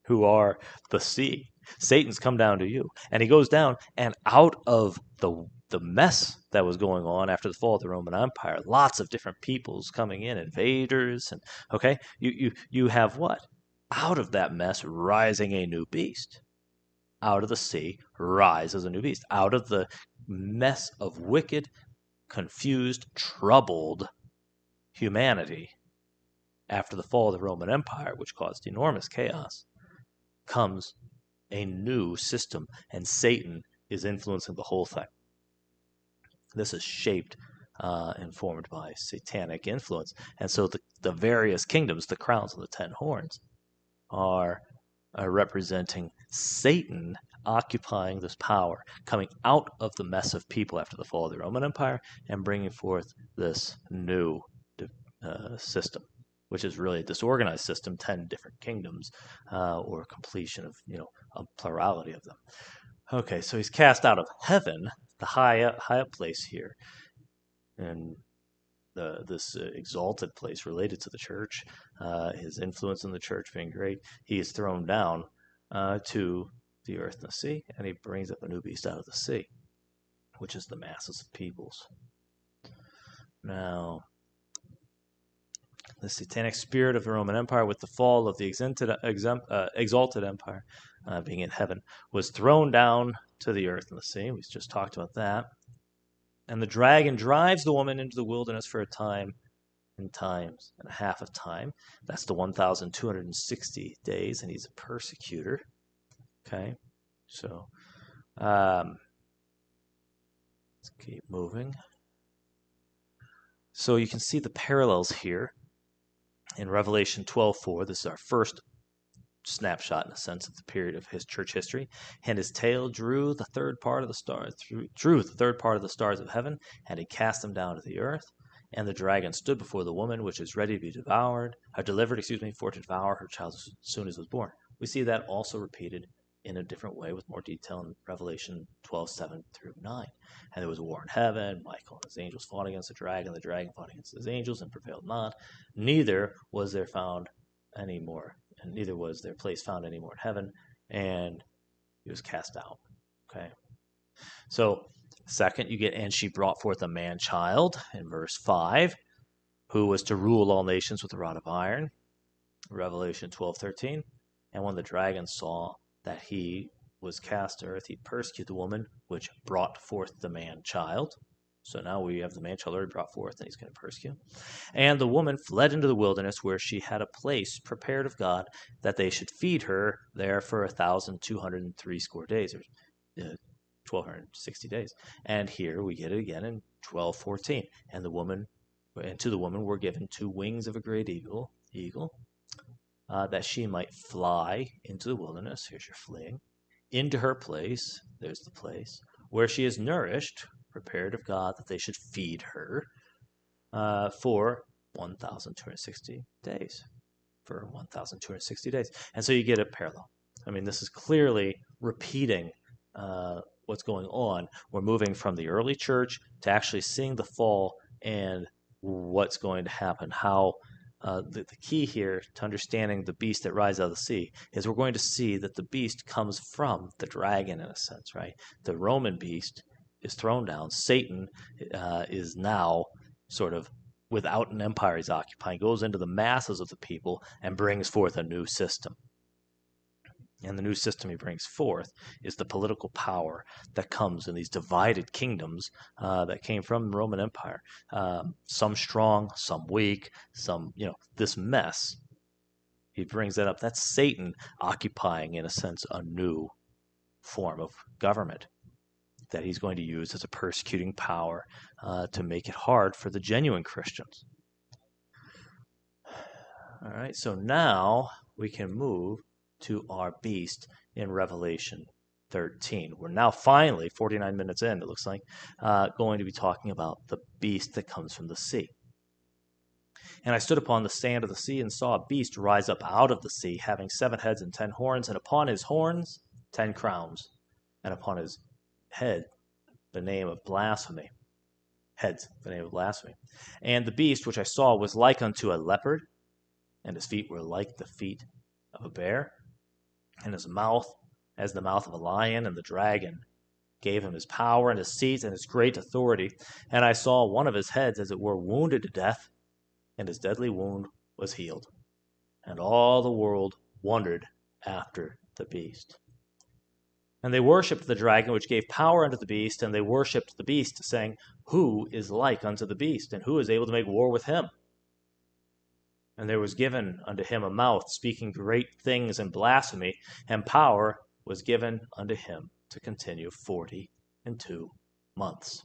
who are the sea. Satan's come down to you, and he goes down, and out of the mess that was going on after the fall of the Roman Empire, lots of different peoples coming in, invaders, and okay, you have what? Out of that mess rising a new beast. Out of the sea rises a new beast. Out of the mess of wicked, confused, troubled humanity after the fall of the Roman Empire, which caused enormous chaos, comes a new system, and Satan is influencing the whole thing. This is shaped and formed by satanic influence. And so the various kingdoms, the crowns and the 10 horns, are representing Satan occupying this power, coming out of the mess of people after the fall of the Roman Empire and bringing forth this new system, which is really a disorganized system, 10 different kingdoms, or completion of, a plurality of them. Okay, so he's cast out of heaven, the high up place here, and this exalted place related to the church, his influence in the church being great. He is thrown down to the earth and the sea, and he brings up a new beast out of the sea, which is the masses of peoples. Now, the satanic spirit of the Roman Empire, with the fall of the exalted empire, being in heaven, was thrown down to the earth and the sea. We just talked about that. And the dragon drives the woman into the wilderness for a time and times and a half of time. That's the 1,260 days, and he's a persecutor. Okay, so let's keep moving. So you can see the parallels here in Revelation 12:4. This is our first snapshot, in a sense, of the period of his church history. And his tail drew the third part of the stars, of heaven, and he cast them down to the earth. And the dragon stood before the woman, which is ready to be delivered, for to devour her child as soon as it was born. We see that also repeated in a different way with more detail in Revelation 12:7-9. And there was a war in heaven. Michael and his angels fought against the dragon fought against his angels and prevailed not. Neither was there place found any more in heaven, and he was cast out. Okay. So, second, you get, and she brought forth a man-child in verse 5, who was to rule all nations with a rod of iron. Revelation 12:13. And when the dragon saw that he was cast to earth, he persecuted the woman which brought forth the man-child. So now we have the man-child already brought forth, and he's going to persecute. And the woman fled into the wilderness, where she had a place prepared of God, that they should feed her there for 1,260 days, or 1,260 days. And here we get it again in 12:14. And to the woman were given 2 wings of a great eagle, that she might fly into the wilderness. Here's your fleeing. Into her place, there's the place, where she is nourished, prepared of God, that they should feed her for 1,260 days. For 1,260 days. And so you get a parallel. I mean, this is clearly repeating what's going on. We're moving from the early church to actually seeing the fall and what's going to happen, how the key here to understanding the beast that rises out of the sea is we're going to see that the beast comes from the dragon, in a sense, right? The Roman beast is thrown down. Satan is now sort of without an empire he's occupying, goes into the masses of the people and brings forth a new system. And the new system he brings forth is the political power that comes in these divided kingdoms that came from the Roman Empire. Some strong, some weak, some, this mess. He brings that up. That's Satan occupying, in a sense, a new form of government that he's going to use as a persecuting power to make it hard for the genuine Christians. All right, so now we can move to our beast in Revelation 13. We're now finally, 49 minutes in, it looks like, going to be talking about the beast that comes from the sea. And I stood upon the sand of the sea and saw a beast rise up out of the sea, having 7 heads and 10 horns, and upon his horns 10 crowns, and upon his head the name of blasphemy. heads, the name of blasphemy. And the beast which I saw was like unto a leopard, and his feet were like the feet of a bear, and his mouth as the mouth of a lion, and the dragon gave him his power and his seat and his great authority. And I saw one of his heads as it were wounded to death, and his deadly wound was healed. And all the world wondered after the beast. And they worshipped the dragon, which gave power unto the beast, and they worshipped the beast, saying, Who is like unto the beast, and who is able to make war with him? And there was given unto him a mouth, speaking great things and blasphemy, and power was given unto him to continue 42 months.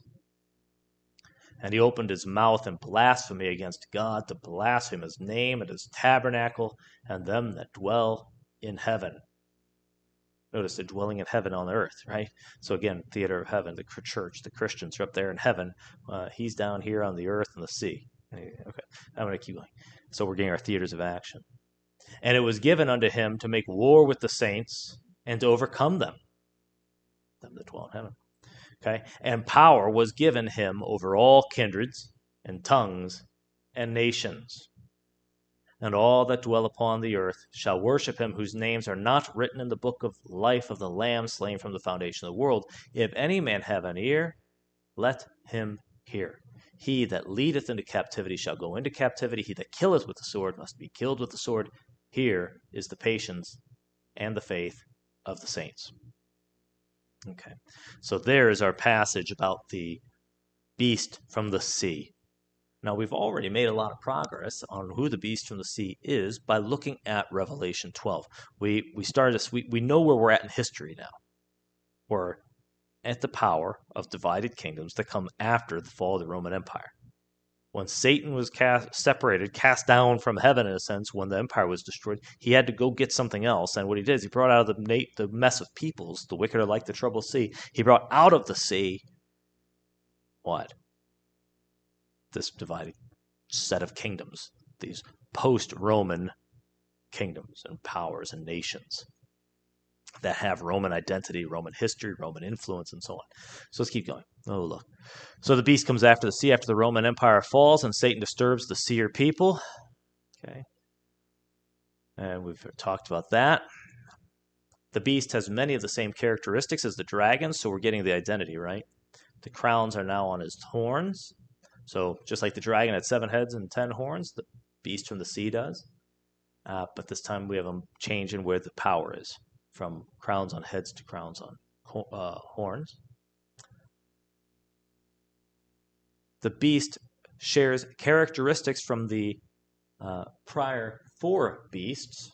And he opened his mouth in blasphemy against God, to blaspheme his name and his tabernacle, and them that dwell in heaven. Notice they're dwelling in heaven on earth, right? So again, theater of heaven, the church, the Christians are up there in heaven. He's down here on the earth and the sea. Okay, I'm going to keep going. So we're getting our theaters of action. And it was given unto him to make war with the saints and to overcome them that dwell in heaven. Okay, and power was given him over all kindreds and tongues and nations. And all that dwell upon the earth shall worship him, whose names are not written in the book of life of the Lamb slain from the foundation of the world. If any man have an ear, let him hear. He that leadeth into captivity shall go into captivity. He that killeth with the sword must be killed with the sword. Here is the patience and the faith of the saints. Okay, so there is our passage about the beast from the sea. Now, we've already made a lot of progress on who the beast from the sea is by looking at Revelation 12. We started this, we know where we're at in history now. We're at the power of divided kingdoms that come after the fall of the Roman Empire. When Satan was cast down from heaven, in a sense, when the empire was destroyed, he had to go get something else. And what he did is he brought out of the mess of peoples, the wicked are like the troubled sea. He brought out of the sea, what? This divided set of kingdoms, these post-Roman kingdoms and powers and nations that have Roman identity, Roman history, Roman influence, and so on. So let's keep going. Oh, look. So the beast comes after the sea after the Roman Empire falls, and Satan disturbs the seer people. Okay. And we've talked about that. The beast has many of the same characteristics as the dragon, so we're getting the identity, right? The crowns are now on his horns. So just like the dragon had 7 heads and 10 horns, the beast from the sea does. But this time we have a change in where the power is, from crowns on heads to crowns on horns. The beast shares characteristics from the prior 4 beasts.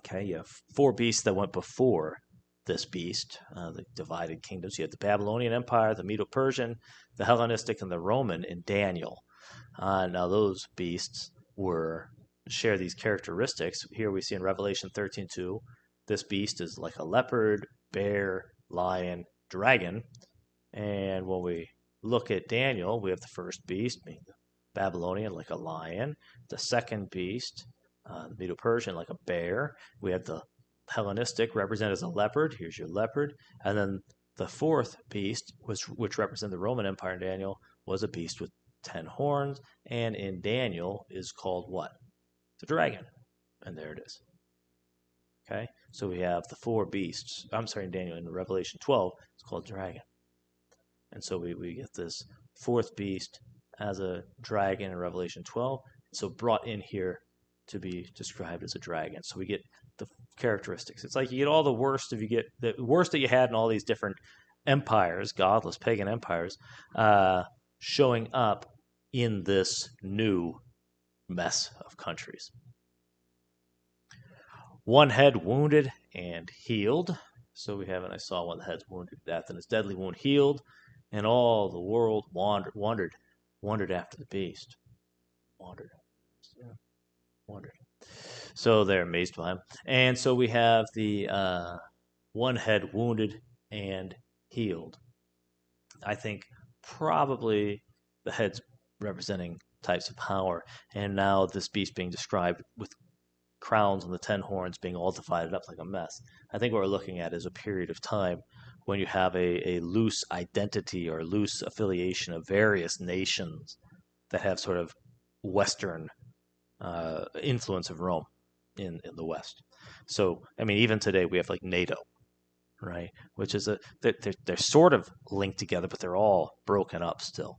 Okay, you have 4 beasts that went before this beast, the divided kingdoms. You had the Babylonian Empire, the Medo-Persian, the Hellenistic, and the Roman in Daniel. Now those beasts share these characteristics. Here we see in Revelation 13:2, this beast is like a leopard, bear, lion, dragon. And when we look at Daniel, we have the first beast, being the Babylonian, like a lion. The second beast, the Medo-Persian, like a bear. We have the Hellenistic, represented as a leopard. Here's your leopard. And then the fourth beast, which represented the Roman Empire in Daniel, was a beast with 10 horns. And in Daniel is called what? The dragon. And there it is. Okay? So we have the 4 beasts. I'm sorry, in Daniel, in Revelation 12, it's called dragon. And so we get this 4th beast as a dragon in Revelation 12. So brought in here to be described as a dragon. So we get the characteristics. It's like you get all the worst that you had in all these different empires, godless pagan empires, showing up in this new mess of countries. 1 head wounded and healed. So we have, and I saw one of the heads wounded to death, and his deadly wound healed, and all the world wondered after the beast. Wandered. So they're amazed by him. And so we have the 1 head wounded and healed. I think probably the heads representing types of power, and now this beast being described with crowns and the 10 horns being all divided up like a mess. I think what we're looking at is a period of time when you have a loose identity or loose affiliation of various nations that have sort of Western influence of Rome in the West. So, I mean, even today we have like NATO, right? Which is they're sort of linked together, but they're all broken up still.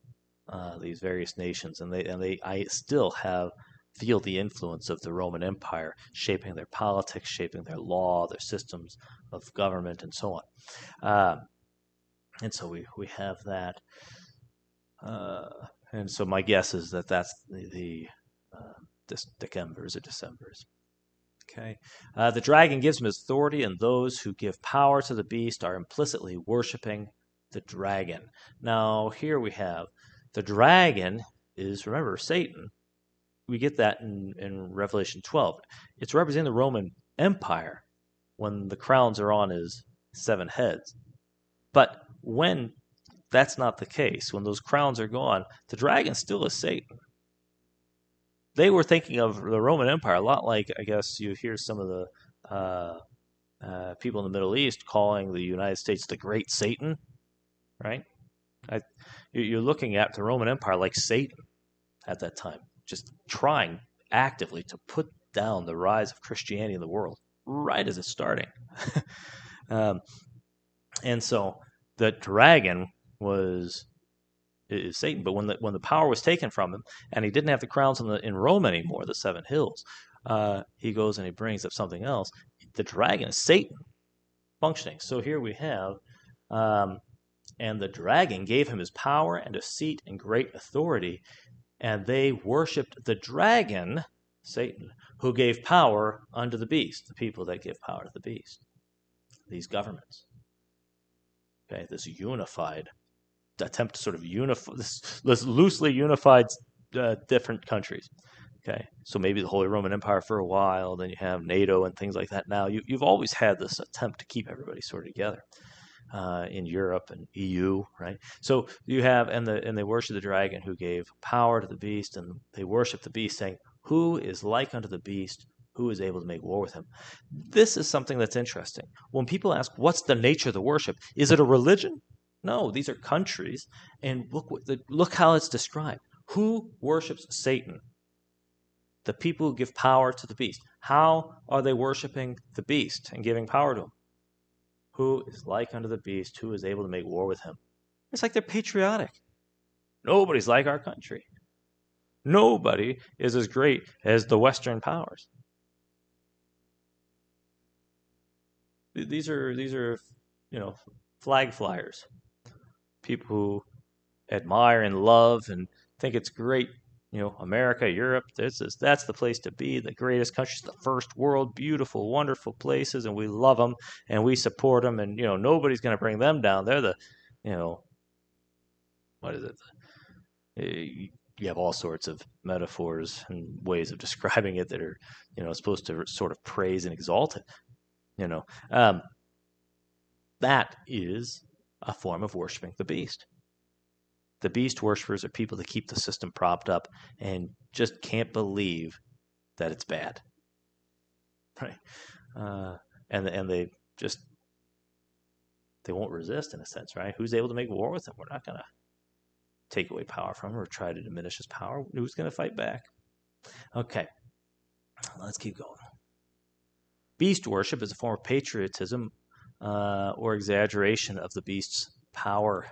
These various nations, and I still feel the influence of the Roman Empire shaping their politics, shaping their law, their systems of government, and so on. And so we have that. And so my guess is that that's the Decemvirs or Decemvirs. Okay. The dragon gives him his authority, and those who give power to the beast are implicitly worshiping the dragon. Now, here we have the dragon is, remember, Satan. We get that in Revelation 12. It's representing the Roman Empire when the crowns are on his 7 heads. But when that's not the case, when those crowns are gone, the dragon still is Satan. They were thinking of the Roman Empire a lot like, I guess, you hear some of the people in the Middle East calling the United States the Great Satan, right? You're looking at the Roman Empire like Satan at that time, just trying actively to put down the rise of Christianity in the world right as it's starting. And so the dragon is Satan, but when the power was taken from him, and he didn't have the crowns in Rome anymore, the 7 hills, he goes and he brings up something else. The dragon is Satan functioning. So here we have, and the dragon gave him his power and a seat and great authority, and they worshipped the dragon, Satan, who gave power unto the beast, the people that give power to the beast, these governments. Okay, this unified attempt to sort of unify this loosely unified different countries. Okay, so maybe the Holy Roman Empire for a while, then you have NATO and things like that. Now you've always had this attempt to keep everybody sort of together in Europe and EU, right? So you have and they worship the dragon who gave power to the beast, and they worship the beast, saying, "Who is like unto the beast? Who is able to make war with him?" This is something that's interesting. When people ask, "What's the nature of the worship? Is it a religion?" No, these are countries, and look how it's described. Who worships Satan? The people who give power to the beast. How are they worshiping the beast and giving power to him? Who is like unto the beast? Who is able to make war with him? It's like they're patriotic. Nobody's like our country. Nobody is as great as the Western powers. These are flag flyers. People who admire and love and think it's great, America, Europe, that's the place to be, the greatest countries, the first world, beautiful, wonderful places, and we love them, and we support them, and, nobody's going to bring them down. They're the, what is it? You have all sorts of metaphors and ways of describing it that are, supposed to sort of praise and exalt it, that is a form of worshiping the beast. The beast worshippers are people that keep the system propped up and just can't believe that it's bad, right? And they won't resist in a sense, right? Who's able to make war with them? We're not going to take away power from him or try to diminish his power. Who's going to fight back? Okay, let's keep going. Beast worship is a form of patriotism or exaggeration of the beast's power.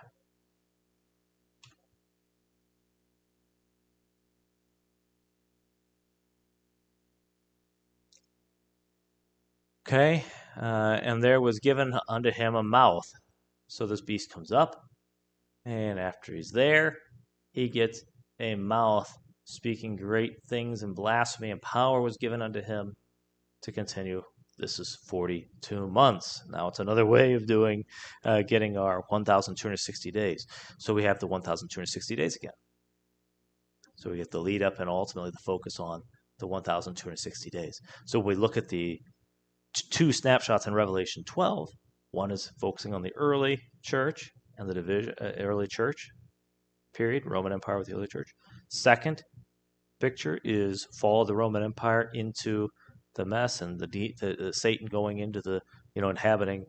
Okay, and there was given unto him a mouth. So this beast comes up, and after he's there, he gets a mouth speaking great things, and blasphemy, and power was given unto him to continue. This is 42 months. Now it's another way of doing, getting our 1,260 days. So we have the 1,260 days again. So we get the lead up and ultimately the focus on the 1,260 days. So we look at the 2 snapshots in Revelation 12. One is focusing on the early church and the division, early church period, Roman Empire with the early church. Second picture is fall of the Roman Empire into the mess and the Satan going into the inhabiting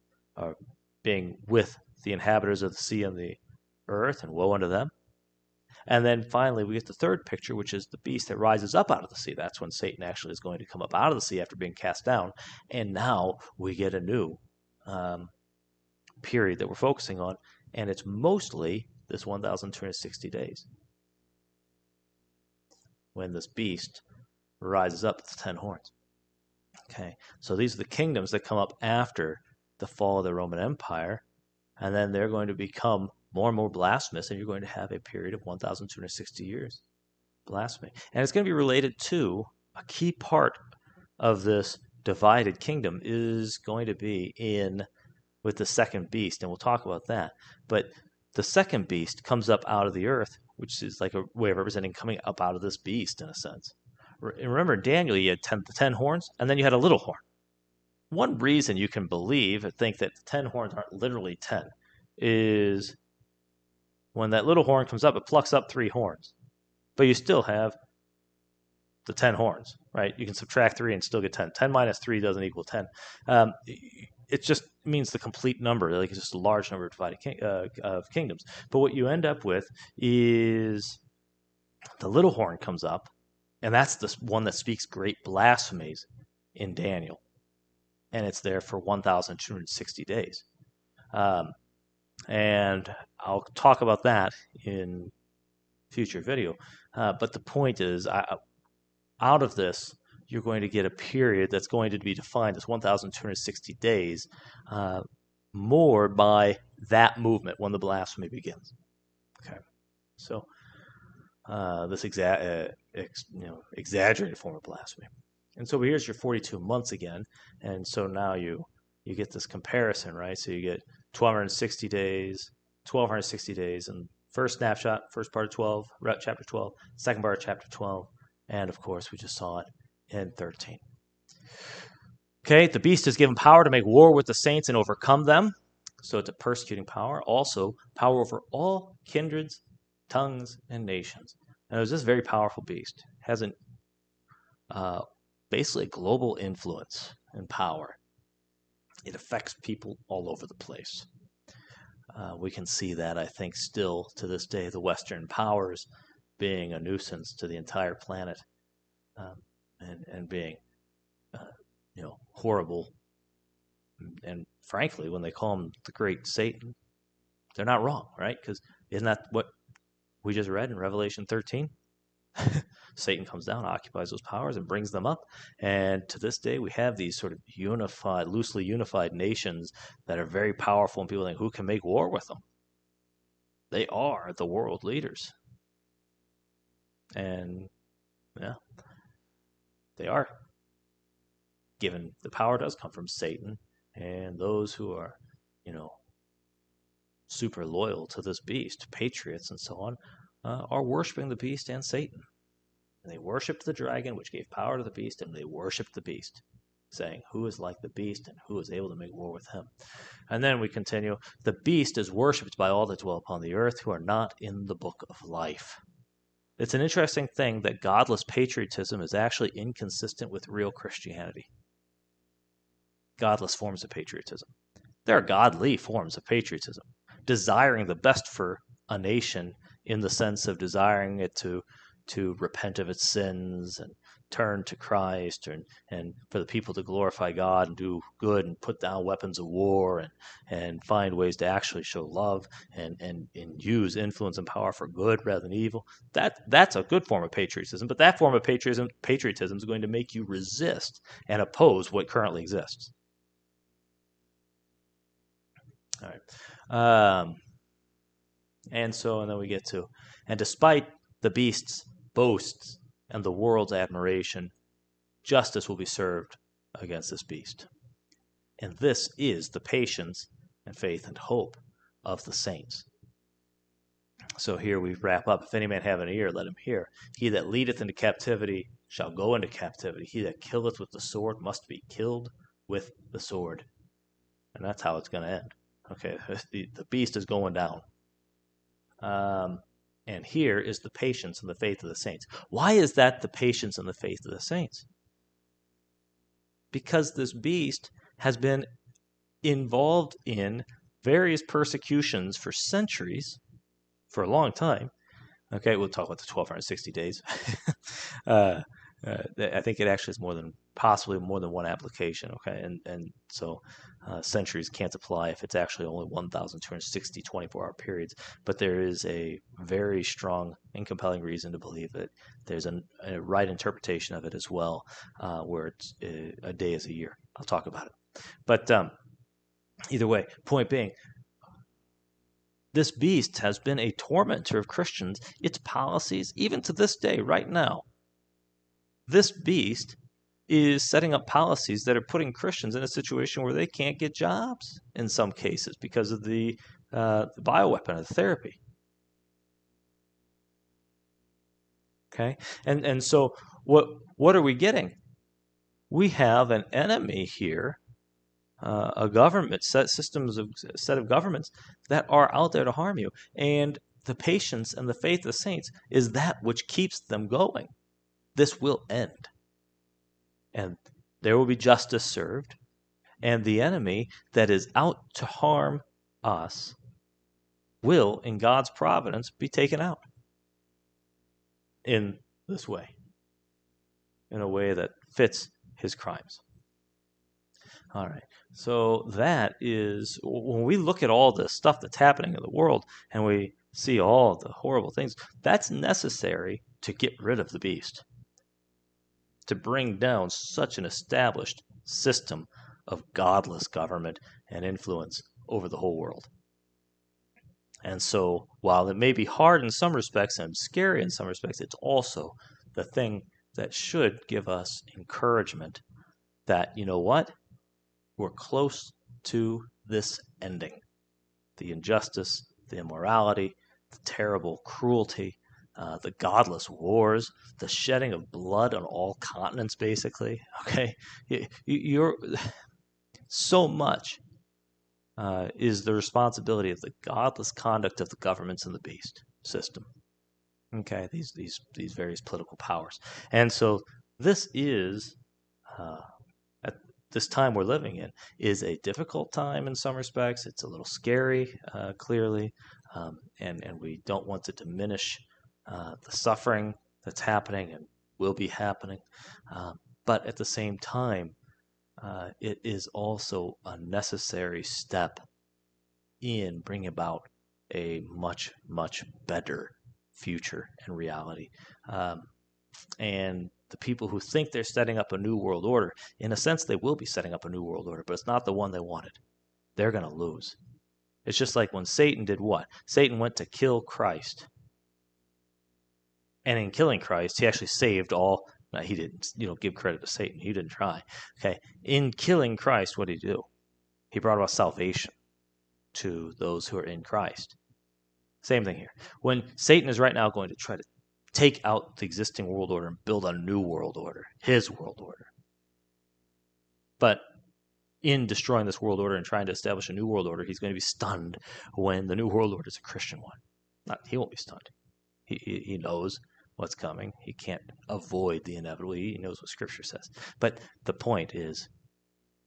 being with the inhabitants of the sea and the earth, and woe unto them. And then finally, we get the third picture, which is the beast that rises up out of the sea. That's when Satan actually is going to come up out of the sea after being cast down. And now we get a new period that we're focusing on, and it's mostly this 1,260 days when this beast rises up with the 10 horns. Okay, so these are the kingdoms that come up after the fall of the Roman Empire, and then they're going to become more and more blasphemous, and you're going to have a period of 1,260 years blasphemy. And it's going to be related to a key part of this divided kingdom is going to be in with the second beast, and we'll talk about that. But the second beast comes up out of the earth, which is like a way of representing coming up out of this beast in a sense. Remember, Daniel, you had the 10 horns, and then you had a little horn. One reason you can believe or think that the 10 horns aren't literally 10 is when that little horn comes up, it plucks up 3 horns. But you still have the 10 horns, right? You can subtract 3 and still get 10. 10 minus 3 doesn't equal 10. It just means the complete number. Like it's just a large number of divided of kingdoms. But what you end up with is the little horn comes up, and that's the one that speaks great blasphemies in Daniel. And it's there for 1,260 days. And I'll talk about that in future video. But the point is, out of this, you're going to get a period that's going to be defined as 1,260 days, more by that movement when the blasphemy begins. Okay, so this exaggerated form of blasphemy. And so here's your 42 months again, and so now you get this comparison, right? So you get 1,260 days, 1,260 days, and first snapshot, first part of 12, chapter 12, second part of chapter 12, and of course we just saw it in 13. Okay, the beast is given power to make war with the saints and overcome them. So it's a persecuting power. Also, power over all kindreds, tongues, and nations. And there's this very powerful beast. It has basically a global influence and power. It affects people all over the place. We can see that, I think, still to this day, the Western powers being a nuisance to the entire planet, and being, horrible. And frankly, when they call him the Great Satan, they're not wrong, right? Because isn't that what we just read in Revelation 13? Satan comes down, occupies those powers, and brings them up. And to this day, we have these sort of unified, loosely unified nations that are very powerful, and people think, who can make war with them? They are the world leaders. And, yeah, they are. Given the power does come from Satan, and those who are, super loyal to this beast, patriots and so on, are worshiping the beast and Satan. And they worshipped the dragon, which gave power to the beast, and they worshipped the beast, saying, who is like the beast and who is able to make war with him? And then we continue, the beast is worshipped by all that dwell upon the earth who are not in the book of life. It's an interesting thing that godless patriotism is actually inconsistent with real Christianity. Godless forms of patriotism. There are godly forms of patriotism, desiring the best for a nation in the sense of desiring it to repent of its sins and turn to Christ, and for the people to glorify God and do good and put down weapons of war and find ways to actually show love and use influence and power for good rather than evil. That's a good form of patriotism, but that form of patriotism is going to make you resist and oppose what currently exists. All right. And then we get to, and despite the beast's boasts and the world's admiration, justice will be served against this beast. And this is the patience and faith and hope of the saints. So here we wrap up. If any man have an ear, let him hear. He that leadeth into captivity shall go into captivity. He that killeth with the sword must be killed with the sword. And that's how it's going to end. Okay, the beast is going down. And here is the patience and the faith of the saints. Why is that the patience and the faith of the saints? Because this beast has been involved in various persecutions for centuries, for a long time. Okay, we'll talk about the 1260 days. uh, I think it actually is possibly more than one application. Okay, and so centuries can't apply if it's actually only 1,260 24-hour periods. But there is a very strong and compelling reason to believe that there's a right interpretation of it as well, where it's a day is a year. I'll talk about it. But either way, point being, this beast has been a tormentor of Christians. Its policies, even to this day, right now, this beast is setting up policies that are putting Christians in a situation where they can't get jobs in some cases because of the bioweapon, of the therapy. Okay, and so what are we getting? We have an enemy here, a government set of governments that are out there to harm you, and the patience and the faith of the saints is that which keeps them going. This will end, and there will be justice served, and the enemy that is out to harm us will, in God's providence, be taken out in this way, in a way that fits his crimes. All right, so that is, when we look at all the stuff that's happening in the world and we see all the horrible things, that's necessary to get rid of the beast, to bring down such an established system of godless government and influence over the whole world. And so, while it may be hard in some respects and scary in some respects, it's also the thing that should give us encouragement that, you know what? We're close to this ending. The injustice, the immorality, the terrible cruelty, the godless wars, the shedding of blood on all continents, basically. Okay, you're so much is the responsibility of the godless conduct of the governments and the beast system. Okay, these various political powers, and so this is. This time we're living in is a difficult time in some respects. It's a little scary, clearly, and we don't want to diminish the suffering that's happening and will be happening. But at the same time, it is also a necessary step in bringing about a much, much better future and reality. And the people who think they're setting up a new world order, in a sense, they will be setting up a new world order, but it's not the one they wanted. They're going to lose. It's just like when Satan did what? Satan went to kill Christ. And in killing Christ, he actually saved all. Now, he didn't, give credit to Satan. He didn't try. Okay. In killing Christ, what did he do? He brought about salvation to those who are in Christ. Same thing here. When Satan is right now going to try to take out the existing world order and build a new world order, his world order. But in destroying this world order and trying to establish a new world order, he's going to be stunned when the new world order is a Christian one. He won't be stunned. He knows what's coming. He can't avoid the inevitable. He knows what Scripture says. But the point is,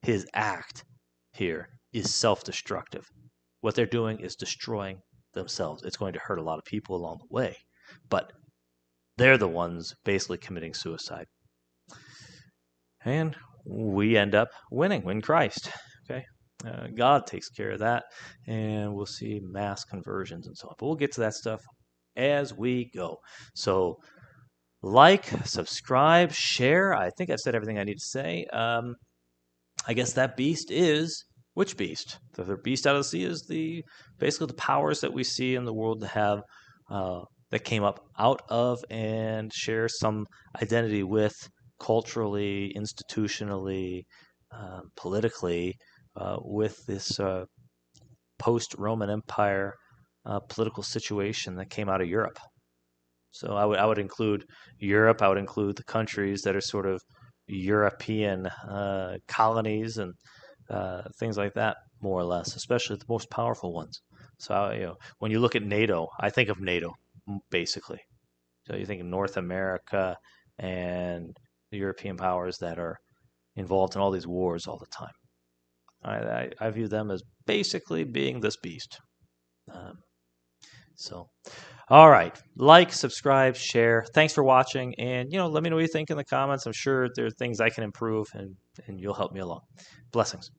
his act here is self-destructive. What they're doing is destroying themselves. It's going to hurt a lot of people along the way, but they're the ones basically committing suicide. And we end up winning in Christ. Okay, God takes care of that, and we'll see mass conversions and so on. But we'll get to that stuff as we go. So, like, subscribe, share. I think I've said everything I need to say. I guess that beast is, which beast? The beast out of the sea is basically the powers that we see in the world that have that came up out of and share some identity with culturally, institutionally, politically, with this post-Roman Empire political situation that came out of Europe. So I would include Europe. I would include the countries that are sort of European colonies and things like that, more or less, especially the most powerful ones. So when you look at NATO, I think of NATO basically. So you think of North America and the European powers that are involved in all these wars all the time. I view them as basically being this beast. All right. Like, subscribe, share. Thanks for watching. And, let me know what you think in the comments. I'm sure there are things I can improve, and you'll help me along. Blessings.